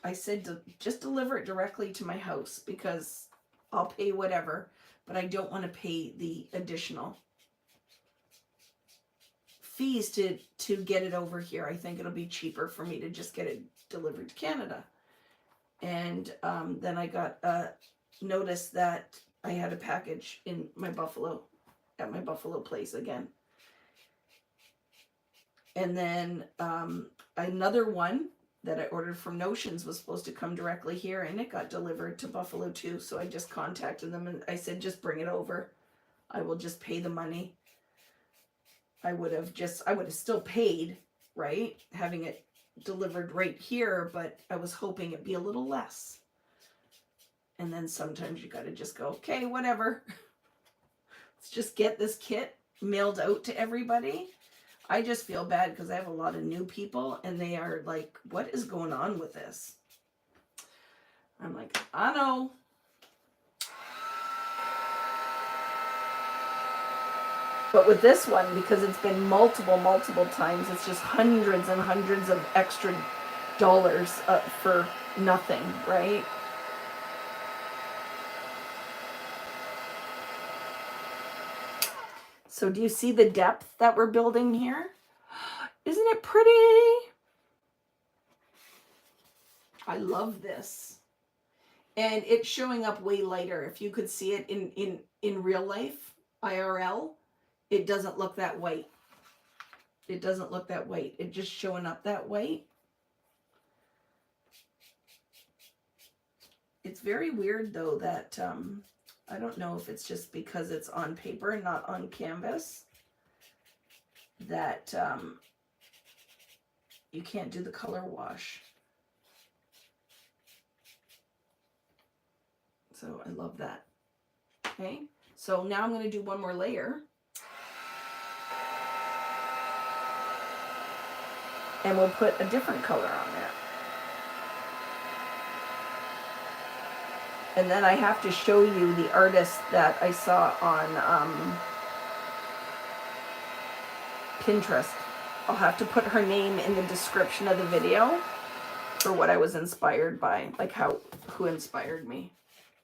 I said, just deliver it directly to my house, because I'll pay whatever, but I don't want to pay the additional fees to get it over here. I think it'll be cheaper for me to just get it delivered to Canada. And then I got a notice that I had a package in my Buffalo, at my Buffalo place again. And then another one that I ordered from Notions was supposed to come directly here, and it got delivered to Buffalo too. So I just contacted them and I said, just bring it over. I will just pay the money. I would have still paid, right? Having it delivered right here, but I was hoping it'd be a little less. And then sometimes you got to just go, okay, whatever. Let's just get this kit mailed out to everybody. I just feel bad because I have a lot of new people and they are like, what is going on with this? I'm like, I know. But with this one, because it's been multiple times, it's just hundreds and hundreds of extra dollars for nothing, right? So do you see the depth that we're building here? Isn't it pretty? I love this. And it's showing up way lighter. If you could see it in real life, IRL, it doesn't look that white. It doesn't look that white. It's just showing up that white. It's very weird though that, I don't know if it's just because it's on paper and not on canvas, that you can't do the color wash. So I love that. Okay, so now I'm going to do one more layer. And we'll put a different color on there. And then I have to show you the artist that I saw on Pinterest. I'll have to put her name in the description of the video for what I was inspired by, like who inspired me.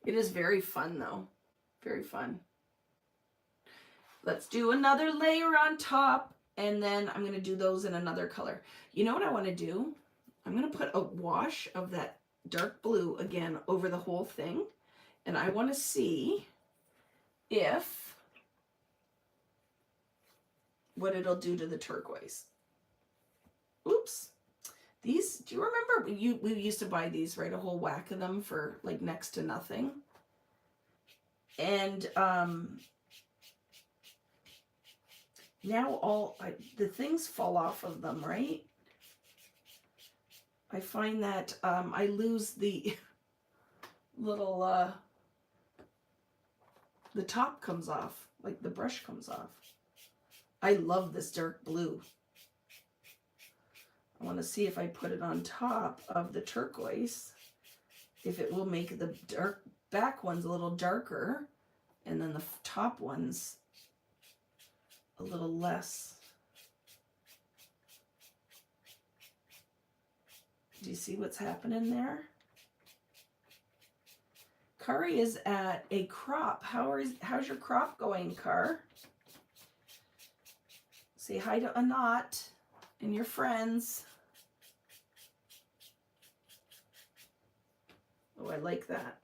It is very fun though, very fun. Let's do another layer on top, and then I'm going to do those in another color. You know what I want to do? I'm going to put a wash of that dark blue again over the whole thing, and I want to see what it'll do to the turquoise. Oops. These, do you remember we used to buy these, right? A whole whack of them for like next to nothing. And now the things fall off of them, right? I find that I lose the little, the top comes off, like the brush comes off. I love this dark blue. I want to see if I put it on top of the turquoise, if it will make the dark back ones a little darker, and then the top ones a little less. Do you see what's happening there? Kari is at a crop. How's your crop going, Car? Say hi to Anat and your friends. Oh, I like that.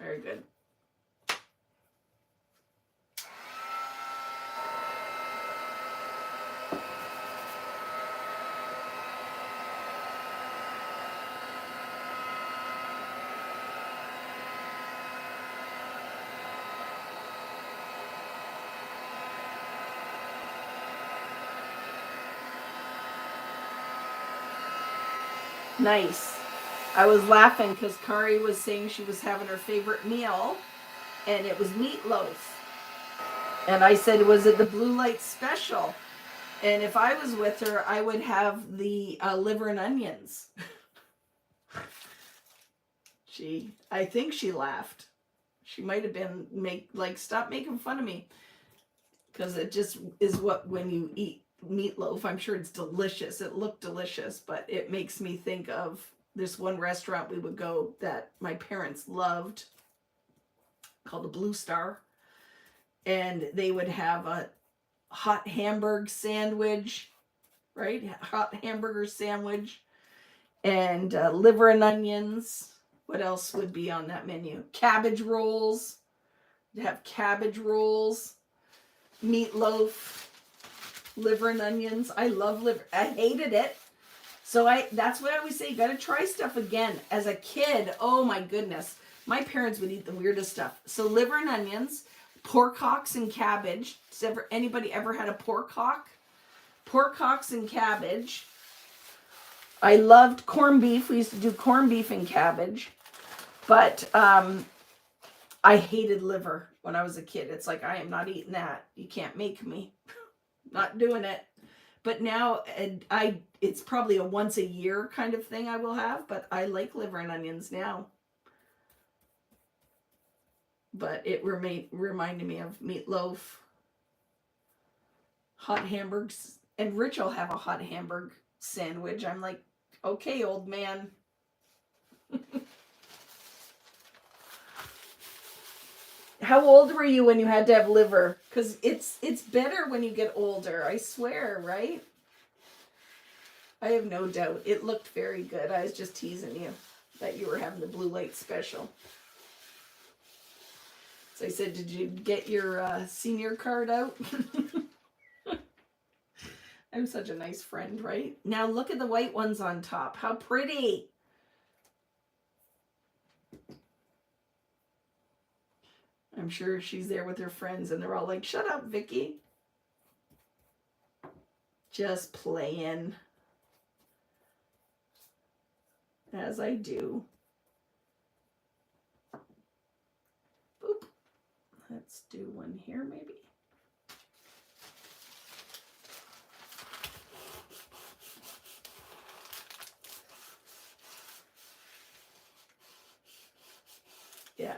Very good. Nice. I was laughing because Kari was saying she was having her favorite meal, and it was meatloaf. And I said, was it the blue light special? And if I was with her, I would have the liver and onions. I think she laughed. She might have been stop making fun of me. Because it just is what, when you eat meatloaf, I'm sure it's delicious. It looked delicious, but it makes me think of this one restaurant we would go that my parents loved called the Blue Star. And they would have a hot hamburger sandwich, right? Hot hamburger sandwich and liver and onions. What else would be on that menu? Cabbage rolls. They have cabbage rolls, meatloaf, liver and onions. I love liver. I hated it. So that's what I always say. You got to try stuff again. As a kid, oh my goodness. My parents would eat the weirdest stuff. So liver and onions, pork hocks and cabbage. Has anybody ever had a pork hock? Pork hocks and cabbage. I loved corned beef. We used to do corned beef and cabbage. But I hated liver when I was a kid. It's like, I am not eating that. You can't make me. Not doing it. But now it's probably a once a year kind of thing I will have. But I like liver and onions now. But it reminded me of meatloaf, hot hamburgers. And Rich will have a hot hamburger sandwich. I'm like, okay, old man. How old were you when you had to have liver? Because it's better when you get older, I swear, right? I have no doubt. It looked very good. I was just teasing you that you were having the blue light special. So I said, did you get your senior card out? I'm such a nice friend, right? Now look at the white ones on top. How pretty. I'm sure she's there with her friends and they're all like, shut up, Vicky. Just playing. As I do. Boop. Let's do one here maybe. Yeah.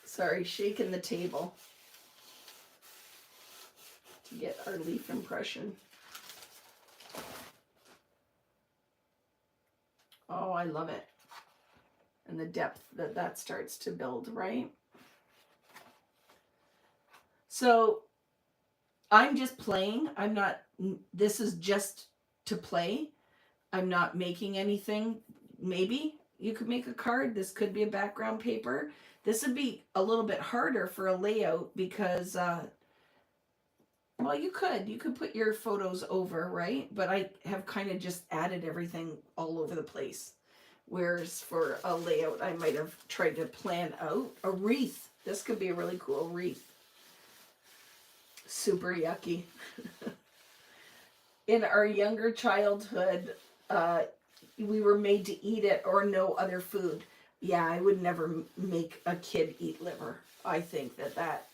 Sorry, shaking the table to get our leaf impression. Oh, I love it. And the depth that starts to build, right? So I'm just playing. This is just to play. I'm not making anything. Maybe you could make a card. This could be a background paper. This would be a little bit harder for a layout because, well, you could put your photos over, right? But I have kind of just added everything all over the place. Whereas for a layout, I might have tried to plan out a wreath. This could be a really cool wreath. Super yucky. In our younger childhood, we were made to eat it or no other food. Yeah, I would never make a kid eat liver. I think that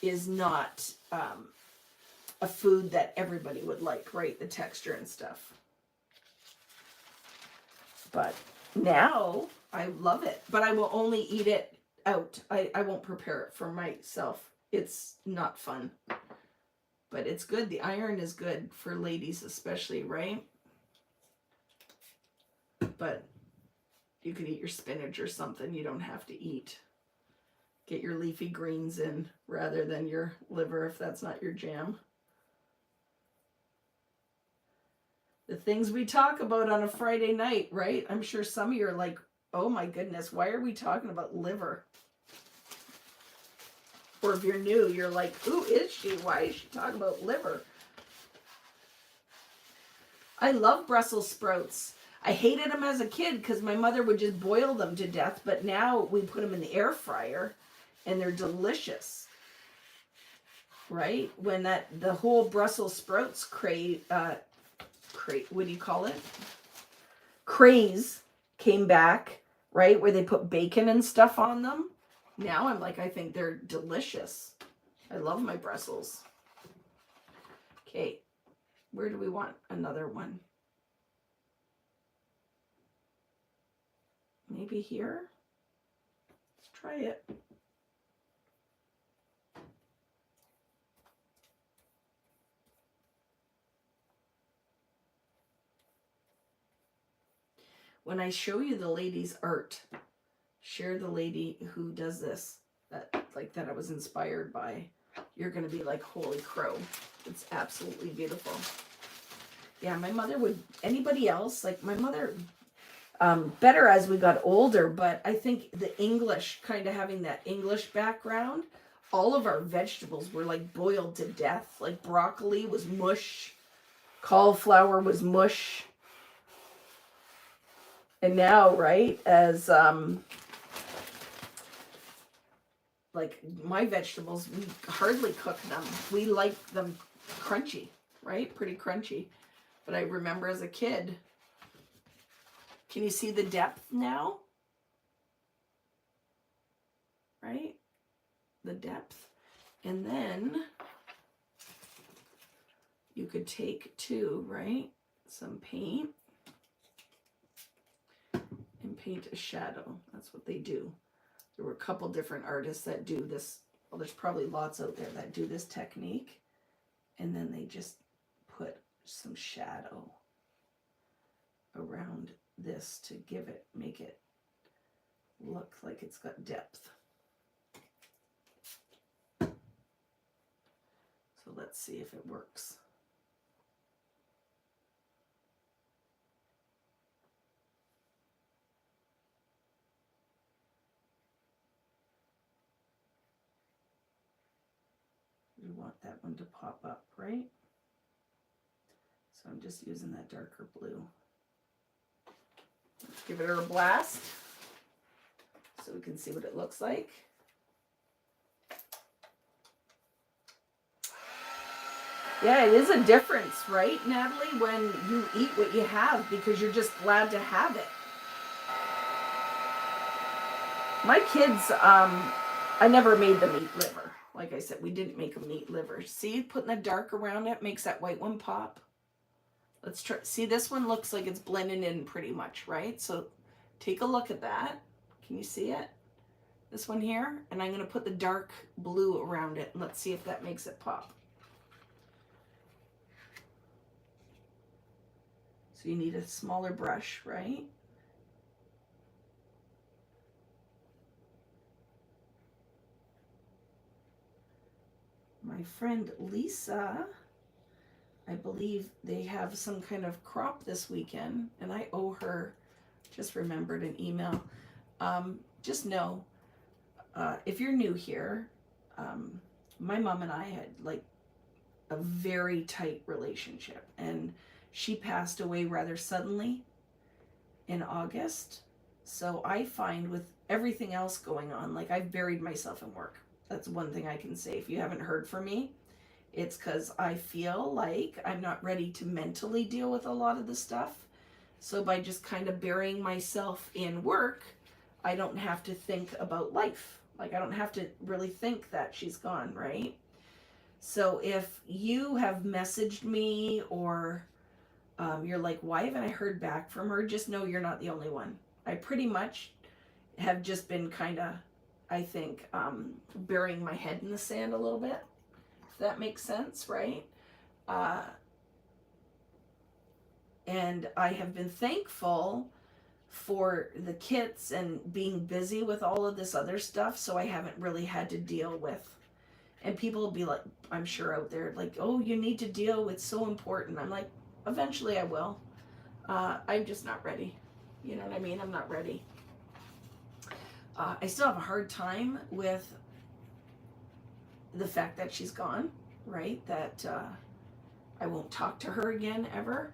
is not a food that everybody would like, right? The texture and stuff. But now I love it. But I will only eat it out. I won't prepare it for myself. It's not fun. But it's good. The iron is good for ladies especially, right? But you could eat your spinach or something. You don't have to eat. Get your leafy greens in rather than your liver if that's not your jam. The things we talk about on a Friday night, right? I'm sure some of you are like, oh my goodness, why are we talking about liver? Or if you're new, you're like, who is she? Why is she talking about liver? I love Brussels sprouts. I hated them as a kid because my mother would just boil them to death, but now we put them in the air fryer and they're delicious. Right? When the whole Brussels sprouts what do you call it? craze came back, right? Where they put bacon and stuff on them. Now I'm like, I think they're delicious. I love my Brussels. Okay, where do we want another one? Maybe here? Let's try it. When I show you the lady's art, share the lady who does this, that I was inspired by. You're going to be like, holy crow. It's absolutely beautiful. Yeah, my mother would, anybody else, like my mother, better as we got older, but I think the English, kind of having that English background, all of our vegetables were like boiled to death. Like broccoli was mush, cauliflower was mush. And now, right, as like my vegetables, we hardly cook them. We like them crunchy, right? Pretty crunchy. But I remember as a kid, can you see the depth now? Right? The depth. And then you could take too, right? Some paint and paint a shadow. That's what they do. There were a couple different artists that do this. Well, there's probably lots out there that do this technique. And then they just put some shadow around this to make it look like it's got depth. So let's see if it works. We want that one to pop up, right? So I'm just using that darker blue. Let's give it a blast so we can see what it looks like. Yeah, it is a difference, right, Natalie, when you eat what you have because you're just glad to have it. My kids, I never made the meat liver. Like I said, we didn't make a meat liver. See, putting the dark around it makes that white one pop. Let's try. See, this one looks like it's blending in pretty much, right? So take a look at that. Can you see it? This one here. And I'm going to put the dark blue around it. And let's see if that makes it pop. So you need a smaller brush, right? My friend Lisa, I believe they have some kind of crop this weekend, and I owe her, just remembered an email. Just know, if you're new here, my mom and I had like a very tight relationship, and she passed away rather suddenly in August. So I find with everything else going on, like I've buried myself in work. That's one thing I can say. If you haven't heard from me, it's because I feel like I'm not ready to mentally deal with a lot of the stuff. So by just kind of burying myself in work, I don't have to think about life. Like I don't have to really think that she's gone, right? So if you have messaged me or you're like, why haven't I heard back from her? Just know you're not the only one. I pretty much have just been kind of, I think, burying my head in the sand a little bit. If that makes sense, right? And I have been thankful for the kits and being busy with all of this other stuff, so I haven't really had to deal with. And people will be like, I'm sure out there, like, oh, you need to deal with, so important. I'm like, eventually I will. I'm just not ready. You know what I mean? I'm not ready. I still have a hard time with the fact that she's gone, right? That I won't talk to her again ever.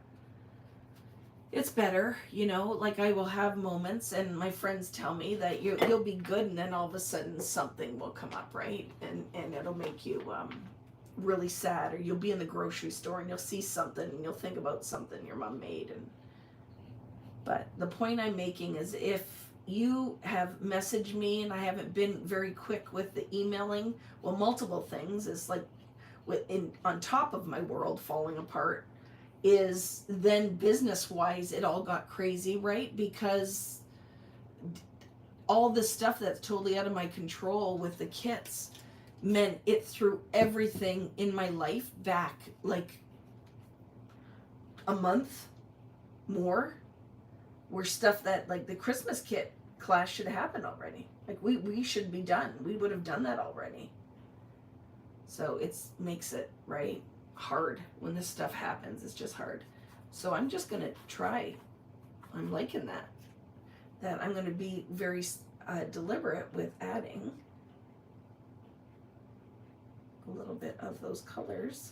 It's better, you know, like I will have moments and my friends tell me that you'll be good and then all of a sudden something will come up, right? And it'll make you really sad, or you'll be in the grocery store and you'll see something and you'll think about something your mom made, and But the point I'm making is, if you have messaged me and I haven't been very quick with the emailing, well, multiple things is like on top of my world falling apart, is then business wise it all got crazy, right? Because all the stuff that's totally out of my control with the kits meant it threw everything in my life back like a month more, where stuff that, like the Christmas kit class should have happened already. Like we should be done. We would have done that already. So it's makes it, right, hard when this stuff happens. It's just hard. So I'm just gonna try. I'm liking that I'm gonna be very deliberate with adding a little bit of those colors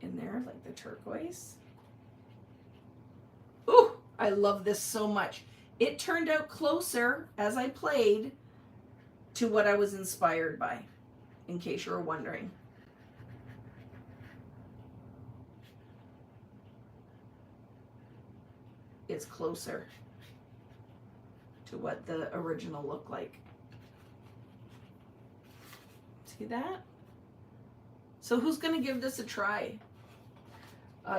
in there, like the turquoise. Ooh, I love this so much. It turned out closer as I played to what I was inspired by, in case you were wondering. It's closer to what the original looked like. See that? So who's going to give this a try?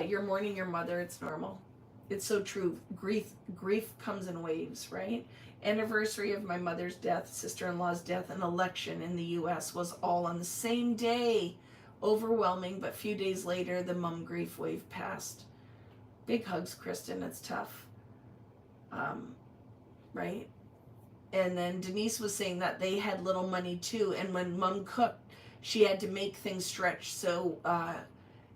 You're mourning your mother. It's normal. It's so true. Grief comes in waves, right? Anniversary of my mother's death, sister-in-law's death, and election in the U.S. was all on the same day. Overwhelming, but a few days later, the mum grief wave passed. Big hugs, Kristen. It's tough. Right? And then Denise was saying that they had little money too, and when mom cooked, she had to make things stretch, so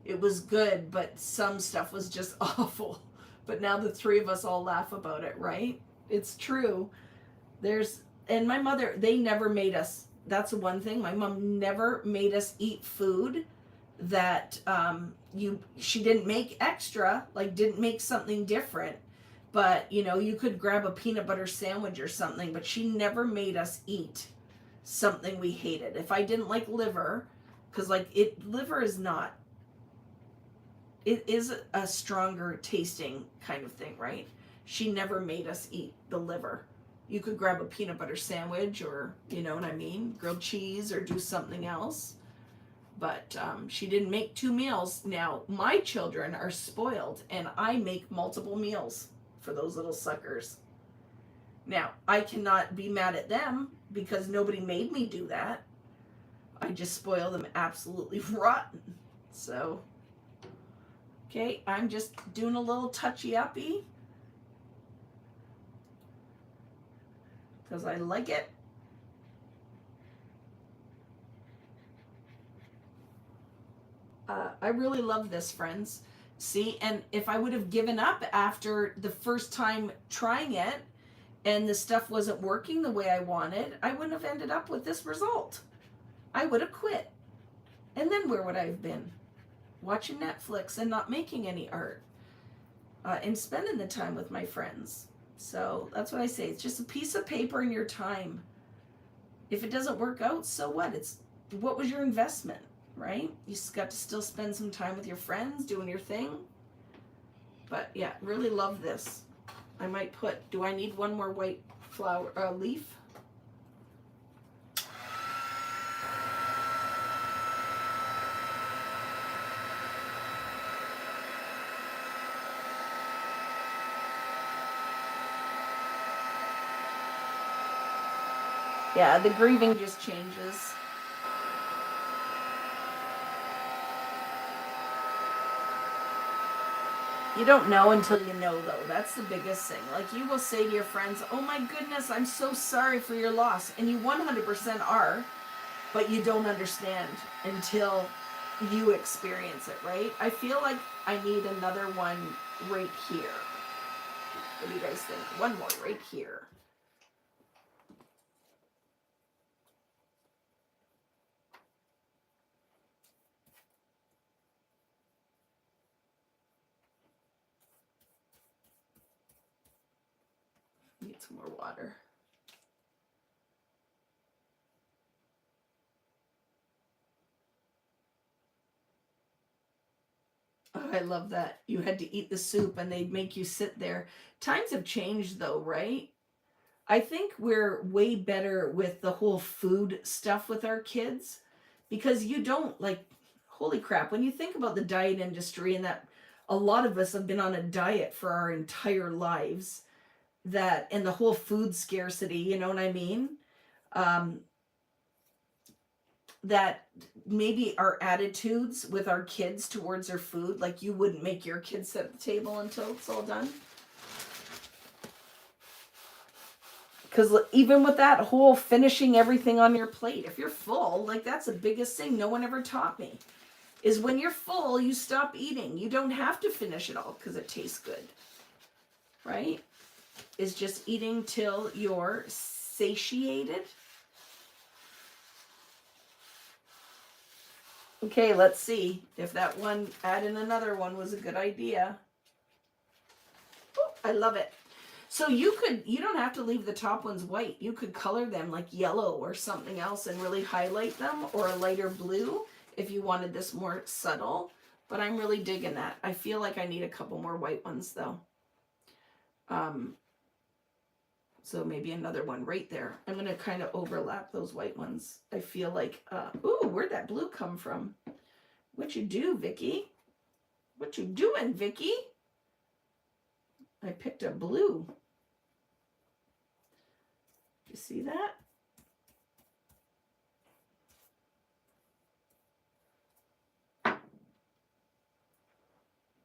it was good, but some stuff was just awful. But now the three of us all laugh about it, right? It's true. And my mother, they never made us, that's one thing, my mom never made us eat food that she didn't make extra, like didn't make something different. But, you could grab a peanut butter sandwich or something, but she never made us eat something we hated. If I didn't like liver, because liver is not, it is a stronger tasting kind of thing, right? She never made us eat the liver. You could grab a peanut butter sandwich, or, you know what I mean, grilled cheese, or do something else. But she didn't make 2 meals. Now, my children are spoiled, and I make multiple meals for those little suckers. Now, I cannot be mad at them because nobody made me do that. I just spoil them absolutely rotten. So, okay, I'm just doing a little touchy-uppy because I like it. I really love this, friends. See, and if I would have given up after the first time trying it and the stuff wasn't working the way I wanted, I wouldn't have ended up with this result. I would have quit. And then where would I have been? Watching Netflix and not making any art. And spending the time with my friends. So that's what I say. It's just a piece of paper and your time. If it doesn't work out, so what? What was your investment? Right? You just got to still spend some time with your friends doing your thing. But yeah, really love this. I might do I need one more white flower leaf? Yeah, the grieving just changes. You don't know until you know, though. That's the biggest thing. Like, you will say to your friends, oh my goodness, I'm so sorry for your loss. And you 100% are, but you don't understand until you experience it, right? I feel like I need another one right here. What do you guys think? One more right here. Need some more water. Oh, I love that. You had to eat the soup and they'd make you sit there. Times have changed though, right? I think we're way better with the whole food stuff with our kids because you don't like, holy crap, when you think about the diet industry and that a lot of us have been on a diet for our entire lives, that and the whole food scarcity, you know what I mean? Um, that maybe our attitudes with our kids towards their food, like you wouldn't make your kids sit at the table until it's all done. Because even with that whole finishing everything on your plate, if you're full, like that's the biggest thing no one ever taught me, is when you're full, you stop eating. You don't have to finish it all because it tastes good, right? Is just eating till you're satiated. Okay, let's see if that one, adding another one was a good idea. Oh, I love it. So you don't have to leave the top ones white. You could color them like yellow or something else and really highlight them, or a lighter blue if you wanted this more subtle. But I'm really digging that. I feel like I need a couple more white ones though. So maybe another one right there. I'm going to kind of overlap those white ones. I feel like, ooh, where'd that blue come from? What you do, Vicky? What you doing, Vicky? I picked a blue. You see that?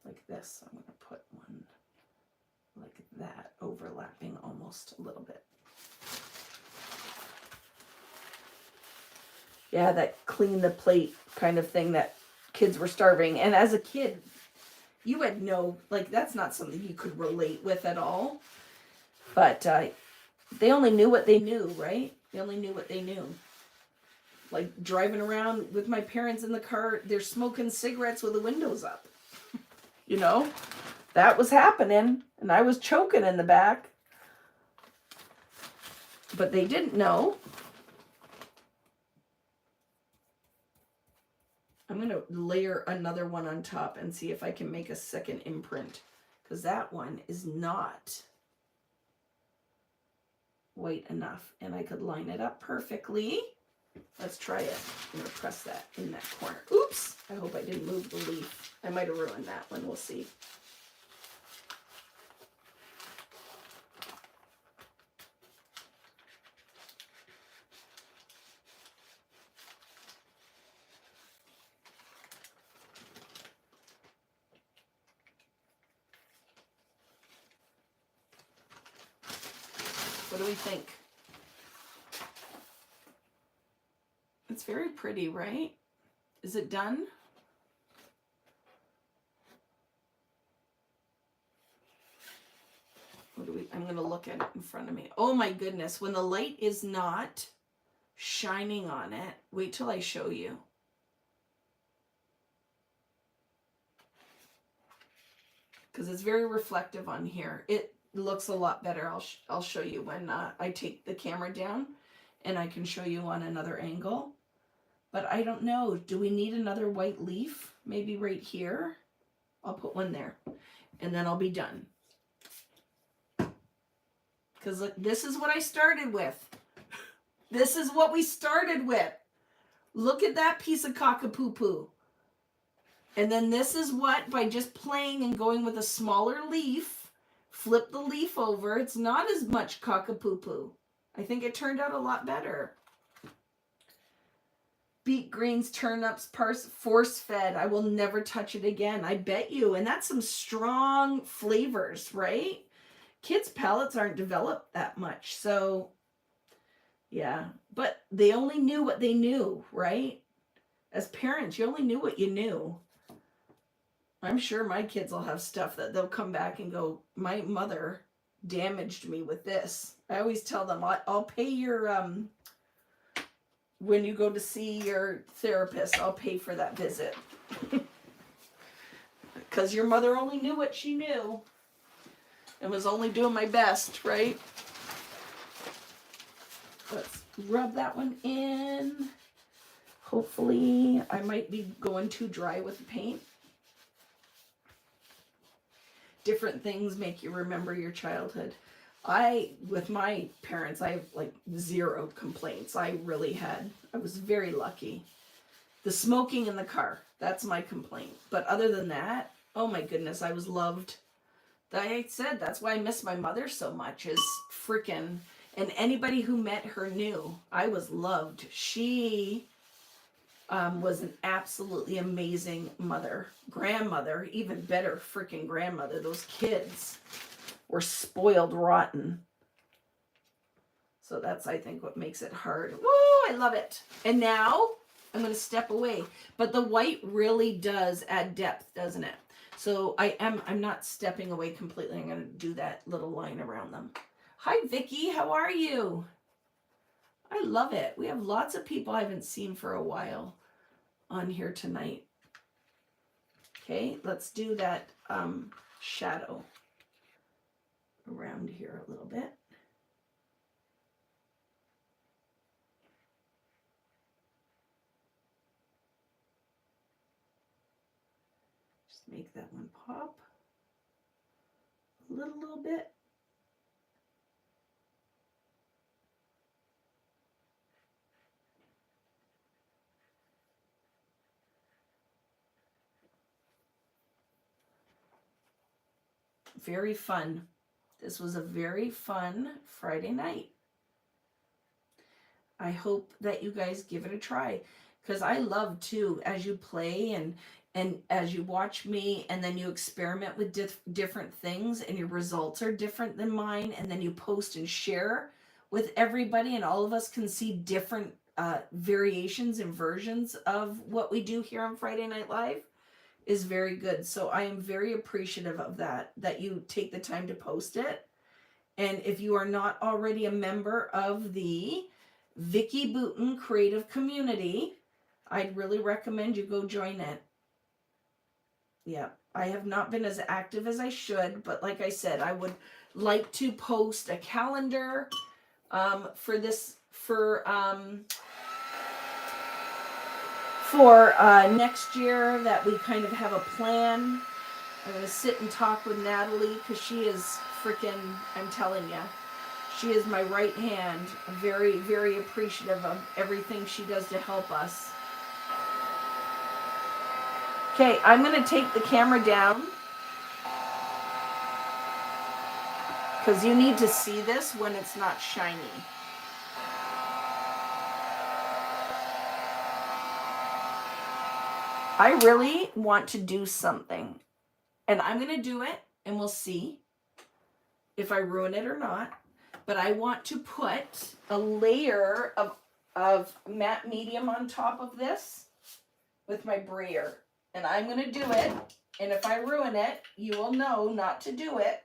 Like this. I'm going to put one like that, overlapping almost a little bit. Yeah, that clean the plate kind of thing that kids were starving. And as a kid, you had no, like, that's not something you could relate with at all. But they only knew what they knew, right? They only knew what they knew. Like driving around with my parents in the car, they're smoking cigarettes with the windows up. You know, that was happening, and I was choking in the back. But they didn't know. I'm going to layer another one on top and see if I can make a second imprint, because that one is not white enough, and I could line it up perfectly. Let's try it. I'm going to press that in that corner. Oops! I hope I didn't move the leaf. I might have ruined that one. We'll see. What do we think? It's very pretty, right? Is it done? I'm going to look at it in front of me. Oh my goodness. When the light is not shining on it, wait till I show you. Because it's very reflective on here. It looks a lot better. I'll show you when I take the camera down and I can show you on another angle. But I don't know. Do we need another white leaf? Maybe right here? I'll put one there. And then I'll be done. Because look, this is what I started with. This is what we started with. Look at that piece of cockapoo-poo. And then this is what, by just playing and going with a smaller leaf, flip the leaf over, it's not as much cockapoo-poo. I think it turned out a lot better. Beet greens, turnips, force-fed. I will never touch it again. I bet you. And that's some strong flavors, right? Kids' palates aren't developed that much. So, yeah. But they only knew what they knew, right? As parents, you only knew what you knew. I'm sure my kids will have stuff that they'll come back and go, my mother damaged me with this. I always tell them, I'll pay your, when you go to see your therapist, I'll pay for that visit. Because your mother only knew what she knew and was only doing my best, right? Let's rub that one in. Hopefully, I might be going too dry with the paint. different things make you remember your childhood. With my parents, I have like zero complaints. I was very lucky. The smoking in the car, that's my complaint. But other than that, oh my goodness, I was loved. I said that's why I miss my mother so much, is freaking, and anybody who met her knew I was loved. She was an absolutely amazing mother, grandmother, even better freaking grandmother. Those kids were spoiled rotten. So that's, I think, what makes it hard. Woo, I love it. And now I'm going to step away. But the white really does add depth, doesn't it? So I'm not stepping away completely. I'm going to do that little line around them. Hi, Vicky. How are you? I love it. We have lots of people I haven't seen for a while on here tonight. Okay, let's do that shadow around here a little bit. Just make that one pop a little bit. Very fun. This was a very fun Friday night. I hope that you guys give it a try, because I love too, as you play and as you watch me, and then you experiment with different things, and your results are different than mine, and then you post and share with everybody, and all of us can see different variations and versions of what we do here on Friday Night Live, is very good. So I am very appreciative of that you take the time to post it. And if you are not already a member of the Vicky Boutin Creative Community, I'd really recommend you go join it. Yeah, I have not been as active as I should, but like I said, I would like to post a calendar for next year, that we kind of have a plan. I'm going to sit and talk with Natalie, because she is freaking, I'm telling you, she is my right hand. I'm very, very appreciative of everything she does to help us. Okay, I'm going to take the camera down, because you need to see this when it's not shiny. I really want to do something, and I'm going to do it, and we'll see if I ruin it or not. But I want to put a layer of matte medium on top of this with my brayer. And I'm going to do it. And if I ruin it, you will know not to do it.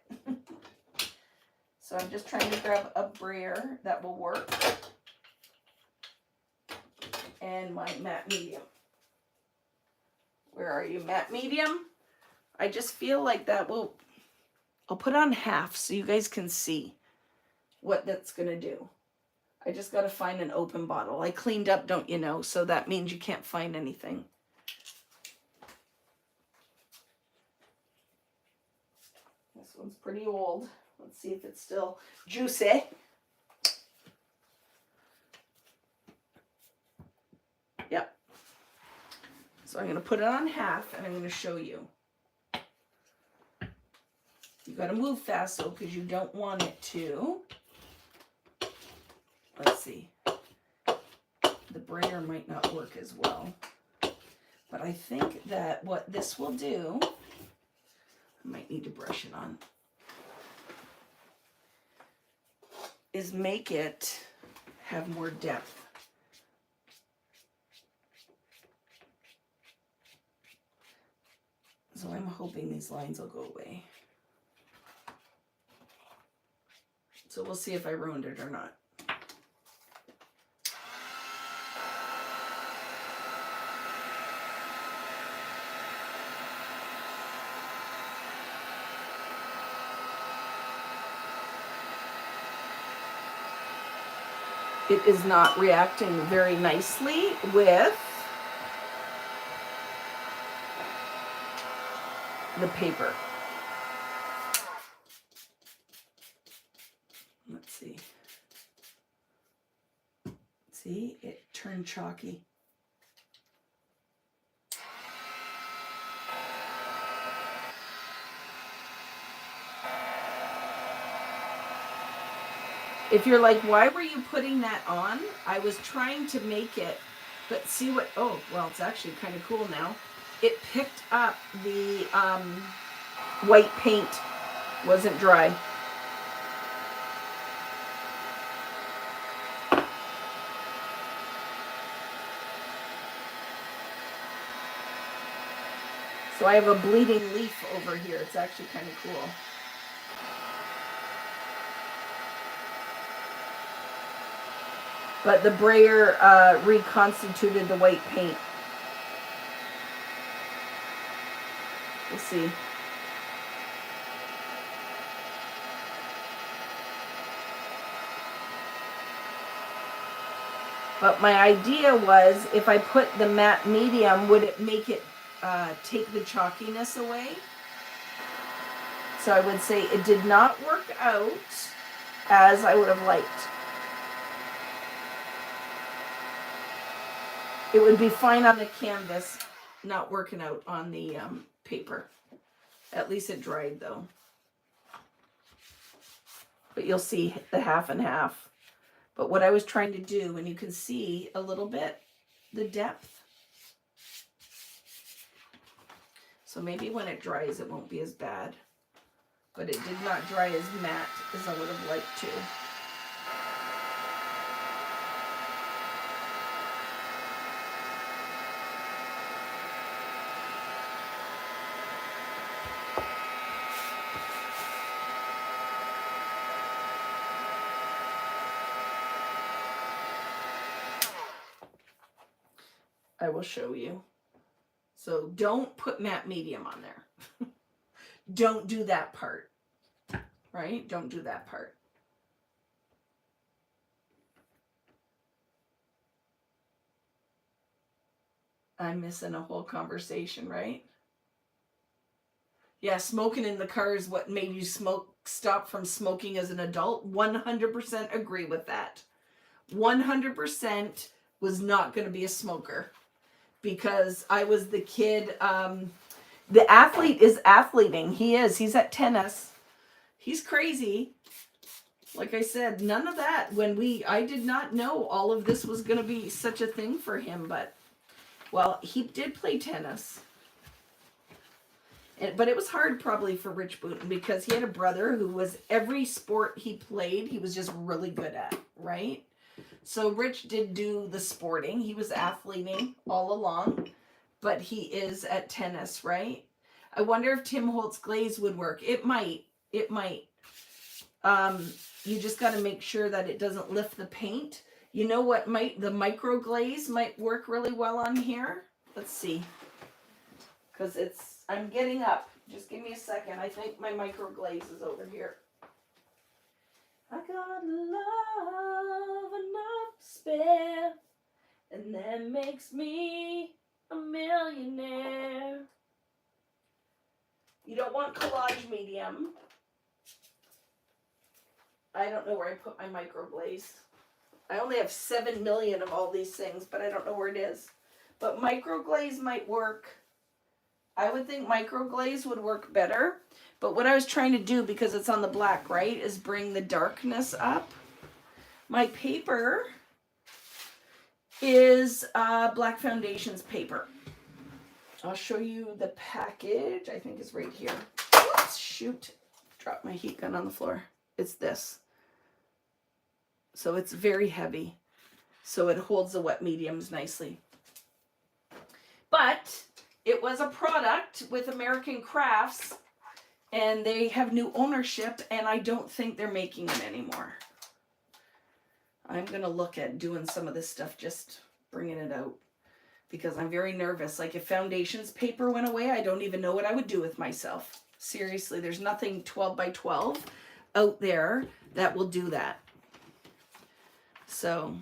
So I'm just trying to grab a brayer that will work. And my matte medium. Where are you, matte medium? I just feel like that will... I'll put on half so you guys can see what that's going to do. I just got to find an open bottle. I cleaned up, don't you know, so that means you can't find anything. This one's pretty old. Let's see if it's still juicy. Yep. So I'm going to put it on half, and I'm going to show you. You got to move fast, though, because you don't want it to... Let's see. The brayer might not work as well. But I think that what this will do... I might need to brush it on. Is make it have more depth. So I'm hoping these lines will go away. So we'll see if I ruined it or not. It is not reacting very nicely with the paper. See, it turned chalky. If you're like, why were you putting that on? I was trying to make it, but see what, oh, well, it's actually kind of cool now. It picked up the white paint, wasn't dry. So I have a bleeding leaf over here. It's actually kind of cool. But the brayer reconstituted the white paint. We'll see. But my idea was, if I put the matte medium, would it make it take the chalkiness away? So I would say it did not work out as I would have liked. It would be fine on the canvas, not working out on the paper. At least it dried though. But you'll see the half and half. But what I was trying to do, and you can see a little bit, the depth. So maybe when it dries, it won't be as bad. But it did not dry as matte as I would have liked to. I will show you. So don't put matte medium on there. Don't do that part, right? Don't do that part. I'm missing a whole conversation, right? Yeah, smoking in the car is what made you stop from smoking as an adult. 100% agree with that. 100% was not going to be a smoker because I was the kid. The athlete is athleting. He's at tennis. He's crazy. Like I said, none of that I did not know all of this was going to be such a thing for him, but well, he did play tennis. But it was hard probably for Rich Booten because he had a brother who was every sport he played, he was just really good at, right? So Rich did do the sporting. He was athleting all along, but he is at tennis, right? I wonder if Tim Holtz glaze would work. It might. It might. You just got to make sure that it doesn't lift the paint. You know what the micro glaze might work really well on here? Let's see. Because I'm getting up. Just give me a second. I think my micro glaze is over here. I got love enough to spare, and that makes me a millionaire. You don't want collage medium. I don't know where I put my microglaze. I only have 7 million of all these things, but I don't know where it is. But microglaze might work. I would think microglaze would work better. But what I was trying to do, because it's on the black, right, is bring the darkness up. My paper is Black Foundations paper. I'll show you the package. I think it's right here. Oops, shoot. Dropped my heat gun on the floor. It's this. So it's very heavy. So it holds the wet mediums nicely. But it was a product with American Crafts, and they have new ownership, and I don't think they're making it anymore. I'm going to look at doing some of this stuff, just bringing it out, because I'm very nervous. Like if Foundations paper went away, I don't even know what I would do with myself. Seriously, there's nothing 12 by 12 out there that will do that. So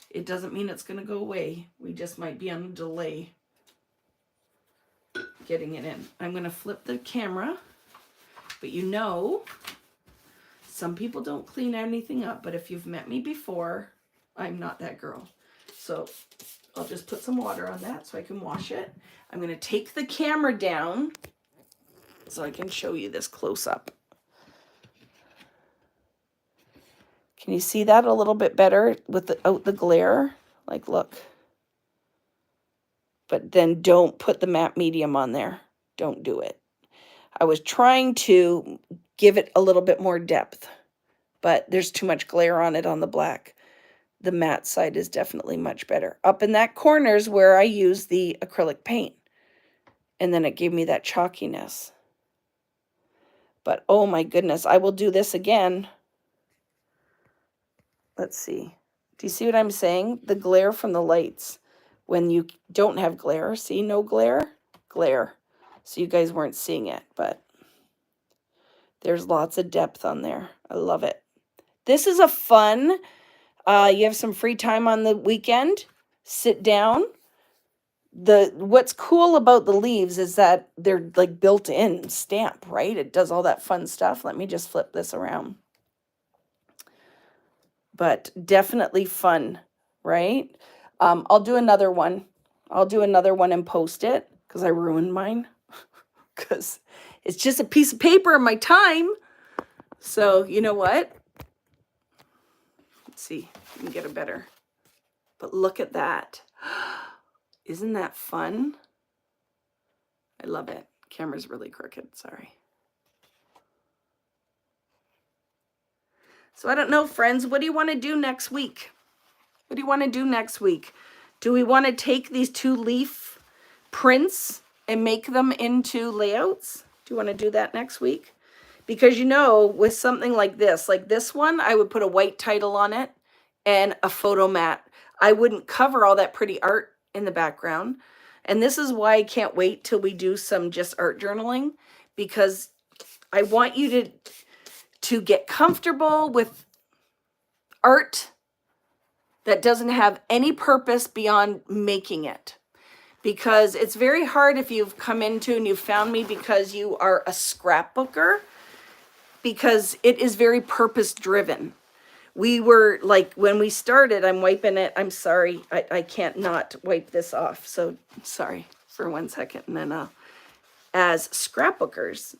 it doesn't mean it's going to go away. We just might be on a delay getting it in. I'm going to flip the camera, but you know, some people don't clean anything up, but if you've met me before, I'm not that girl. So I'll just put some water on that so I can wash it. I'm going to take the camera down so I can show you this close up. Can you see that a little bit better without the glare? Like, look. But then don't put the matte medium on there. Don't do it. I was trying to give it a little bit more depth, but there's too much glare on it on the black. The matte side is definitely much better. Up in that corner is where I use the acrylic paint. And then it gave me that chalkiness. But oh my goodness, I will do this again. Let's see. Do you see what I'm saying? The glare from the lights. When you don't have glare, see, no glare? Glare. So you guys weren't seeing it, but there's lots of depth on there. I love it. This is a fun, you have some free time on the weekend, sit down. What's cool about the leaves is that they're like built-in stamp, right? It does all that fun stuff. Let me just flip this around. But definitely fun, right? I'll do another one. I'll do another one and post it because I ruined mine because it's just a piece of paper in my time. So you know what? Let's see if we can get it better. But look at that. Isn't that fun? I love it. Camera's really crooked, sorry. So I don't know, friends, what do you want to do next week? What do you want to do next week? Do we want to take these 2 leaf prints and make them into layouts? Do you want to do that next week? Because you know, with something like this one, I would put a white title on it and a photo mat. I wouldn't cover all that pretty art in the background. And this is why I can't wait till we do some just art journaling, because I want you to get comfortable with art that doesn't have any purpose beyond making it. Because it's very hard if you've come into and you've found me because you are a scrapbooker, because it is very purpose driven. We were like, when we started, I'm wiping it. I'm sorry. I can't not wipe this off. So sorry for 1 second. And then as scrapbookers,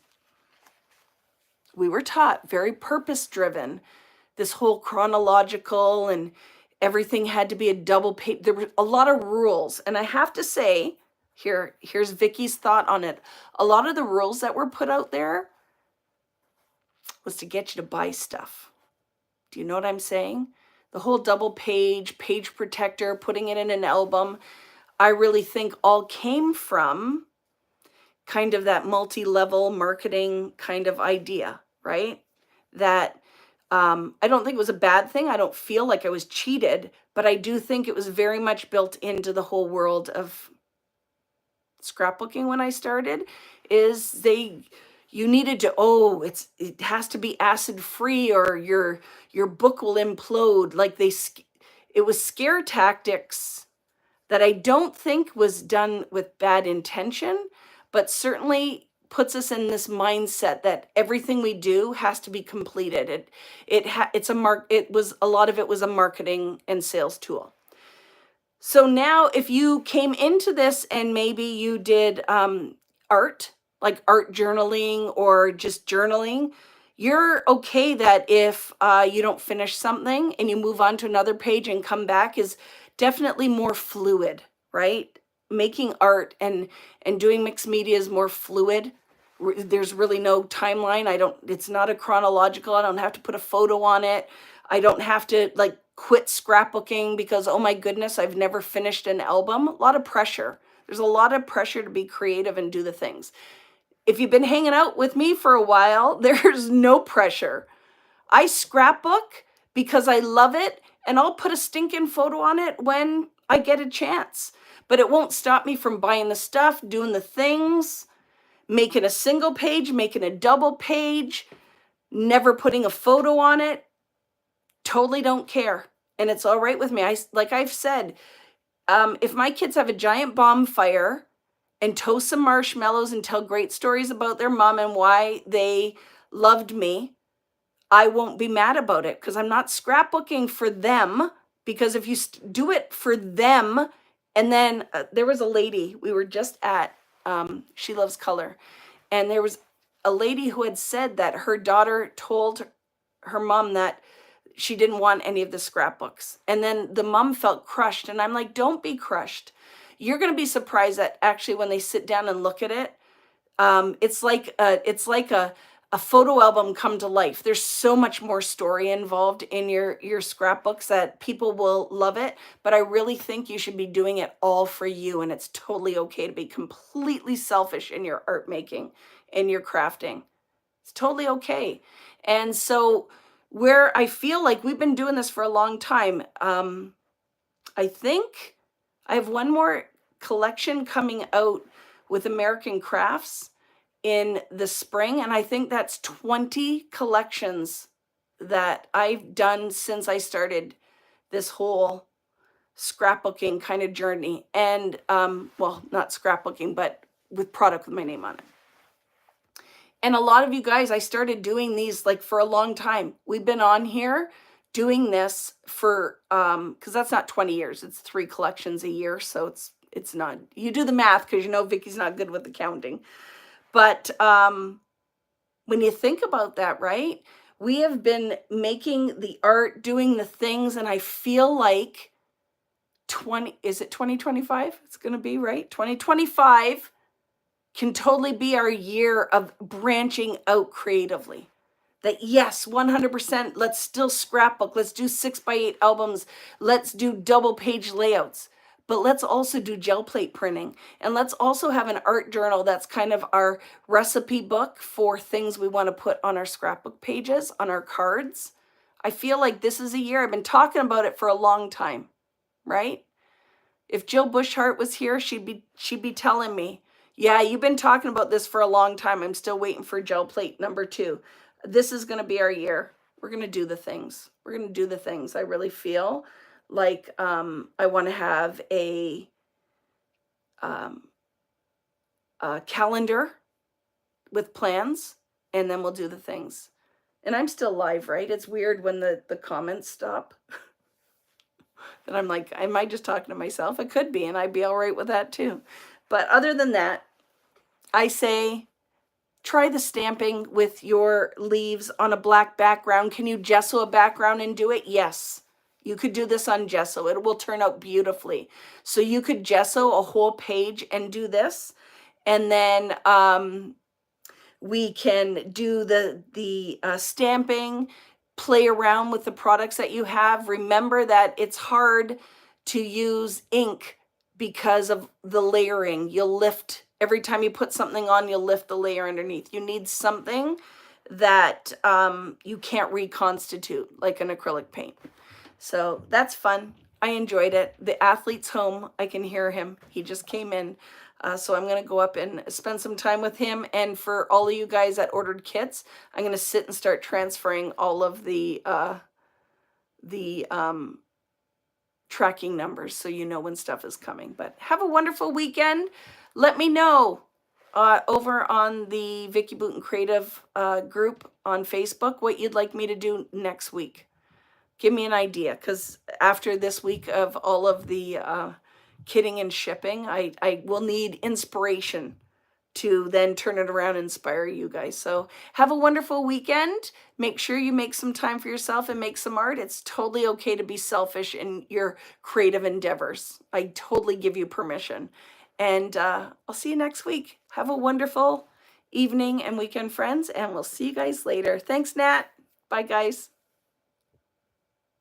we were taught very purpose driven, this whole chronological, and everything had to be a double page. There were a lot of rules. And I have to say, here's Vicky's thought on it. A lot of the rules that were put out there was to get you to buy stuff. Do you know what I'm saying? The whole double page protector, putting it in an album, I really think all came from kind of that multi-level marketing kind of idea, right? That I don't think it was a bad thing. I don't feel like I was cheated, but I do think it was very much built into the whole world of scrapbooking when I started, is you needed to, it has to be acid free or your book will implode. Like it was scare tactics that I don't think was done with bad intention, but certainly puts us in this mindset that everything we do has to be completed. A lot of it was a marketing and sales tool. So now if you came into this and maybe you did art, like art journaling or just journaling, you're okay that if you don't finish something and you move on to another page and come back is definitely more fluid, right? Making art and doing mixed media is more fluid. There's really no timeline. It's not a chronological. I don't have to put a photo on it. I don't have to like quit scrapbooking because, oh my goodness, I've never finished an album. A lot of pressure. There's a lot of pressure to be creative and do the things. If you've been hanging out with me for a while, there's no pressure. I scrapbook because I love it, and I'll put a stinking photo on it when I get a chance. But it won't stop me from buying the stuff, doing the things, making a single page, making a double page, never putting a photo on it. Totally don't care. And it's all right with me. Like I've said, if my kids have a giant bonfire and toast some marshmallows and tell great stories about their mom and why they loved me, I won't be mad about it because I'm not scrapbooking for them. because if you do it for them, and then there was a lady we were just at, She Loves Color, and there was a lady who had said that her daughter told her mom that she didn't want any of the scrapbooks. And then the mom felt crushed. And I'm like, don't be crushed. You're going to be surprised that actually when they sit down and look at it, it's like a photo album come to life. There's so much more story involved in your scrapbooks that people will love it. But I really think you should be doing it all for you. And it's totally okay to be completely selfish in your art making, in your crafting. It's totally okay. And so where I feel like we've been doing this for a long time, I think I have one more collection coming out with American Crafts in the spring, and I think that's 20 collections that I've done since I started this whole scrapbooking kind of journey. And well, not scrapbooking, but with product with my name on it. And a lot of you guys, I started doing these like for a long time. We've been on here doing this for because that's not 20 years, it's 3 collections a year. So it's not, you do the math because you know Vicky's not good with the counting. But when you think about that, right? We have been making the art, doing the things, and I feel like 2025? It's gonna be, right? 2025 can totally be our year of branching out creatively. That yes, 100%, let's still scrapbook, let's do 6x8 albums, let's do double page layouts, but let's also do gel plate printing. And let's also have an art journal that's kind of our recipe book for things we want to put on our scrapbook pages, on our cards. I feel like this is a year, I've been talking about it for a long time, right? If Jill Bushart was here, she'd be telling me, yeah, you've been talking about this for a long time. I'm still waiting for gel plate number 2. This is going to be our year. We're going to do the things. We're going to do the things. I really feel like I want to have a calendar with plans, and then we'll do the things. And I'm still live, right? It's weird when the comments stop. And I'm like, am I just talking to myself? It could be, and I'd be all right with that too. But other than that, I say try the stamping with your leaves on a black background. Can you gesso a background and do it? Yes. You could do this on gesso. It will turn out beautifully. So you could gesso a whole page and do this. And then we can do the stamping, play around with the products that you have. Remember that it's hard to use ink because of the layering. You'll lift, every time you put something on, you'll lift the layer underneath. You need something that you can't reconstitute, like an acrylic paint. So that's fun. I enjoyed it. The athlete's home. I can hear him. He just came in. So I'm going to go up and spend some time with him. And for all of you guys that ordered kits, I'm going to sit and start transferring all of the tracking numbers so you know when stuff is coming. But have a wonderful weekend. Let me know over on the Vicky Booten Creative group on Facebook what you'd like me to do next week. Give me an idea, because after this week of all of the kitting and shipping, I will need inspiration to then turn it around and inspire you guys. So have a wonderful weekend. Make sure you make some time for yourself and make some art. It's totally okay to be selfish in your creative endeavors. I totally give you permission. And I'll see you next week. Have a wonderful evening and weekend, friends, and we'll see you guys later. Thanks, Nat. Bye, guys.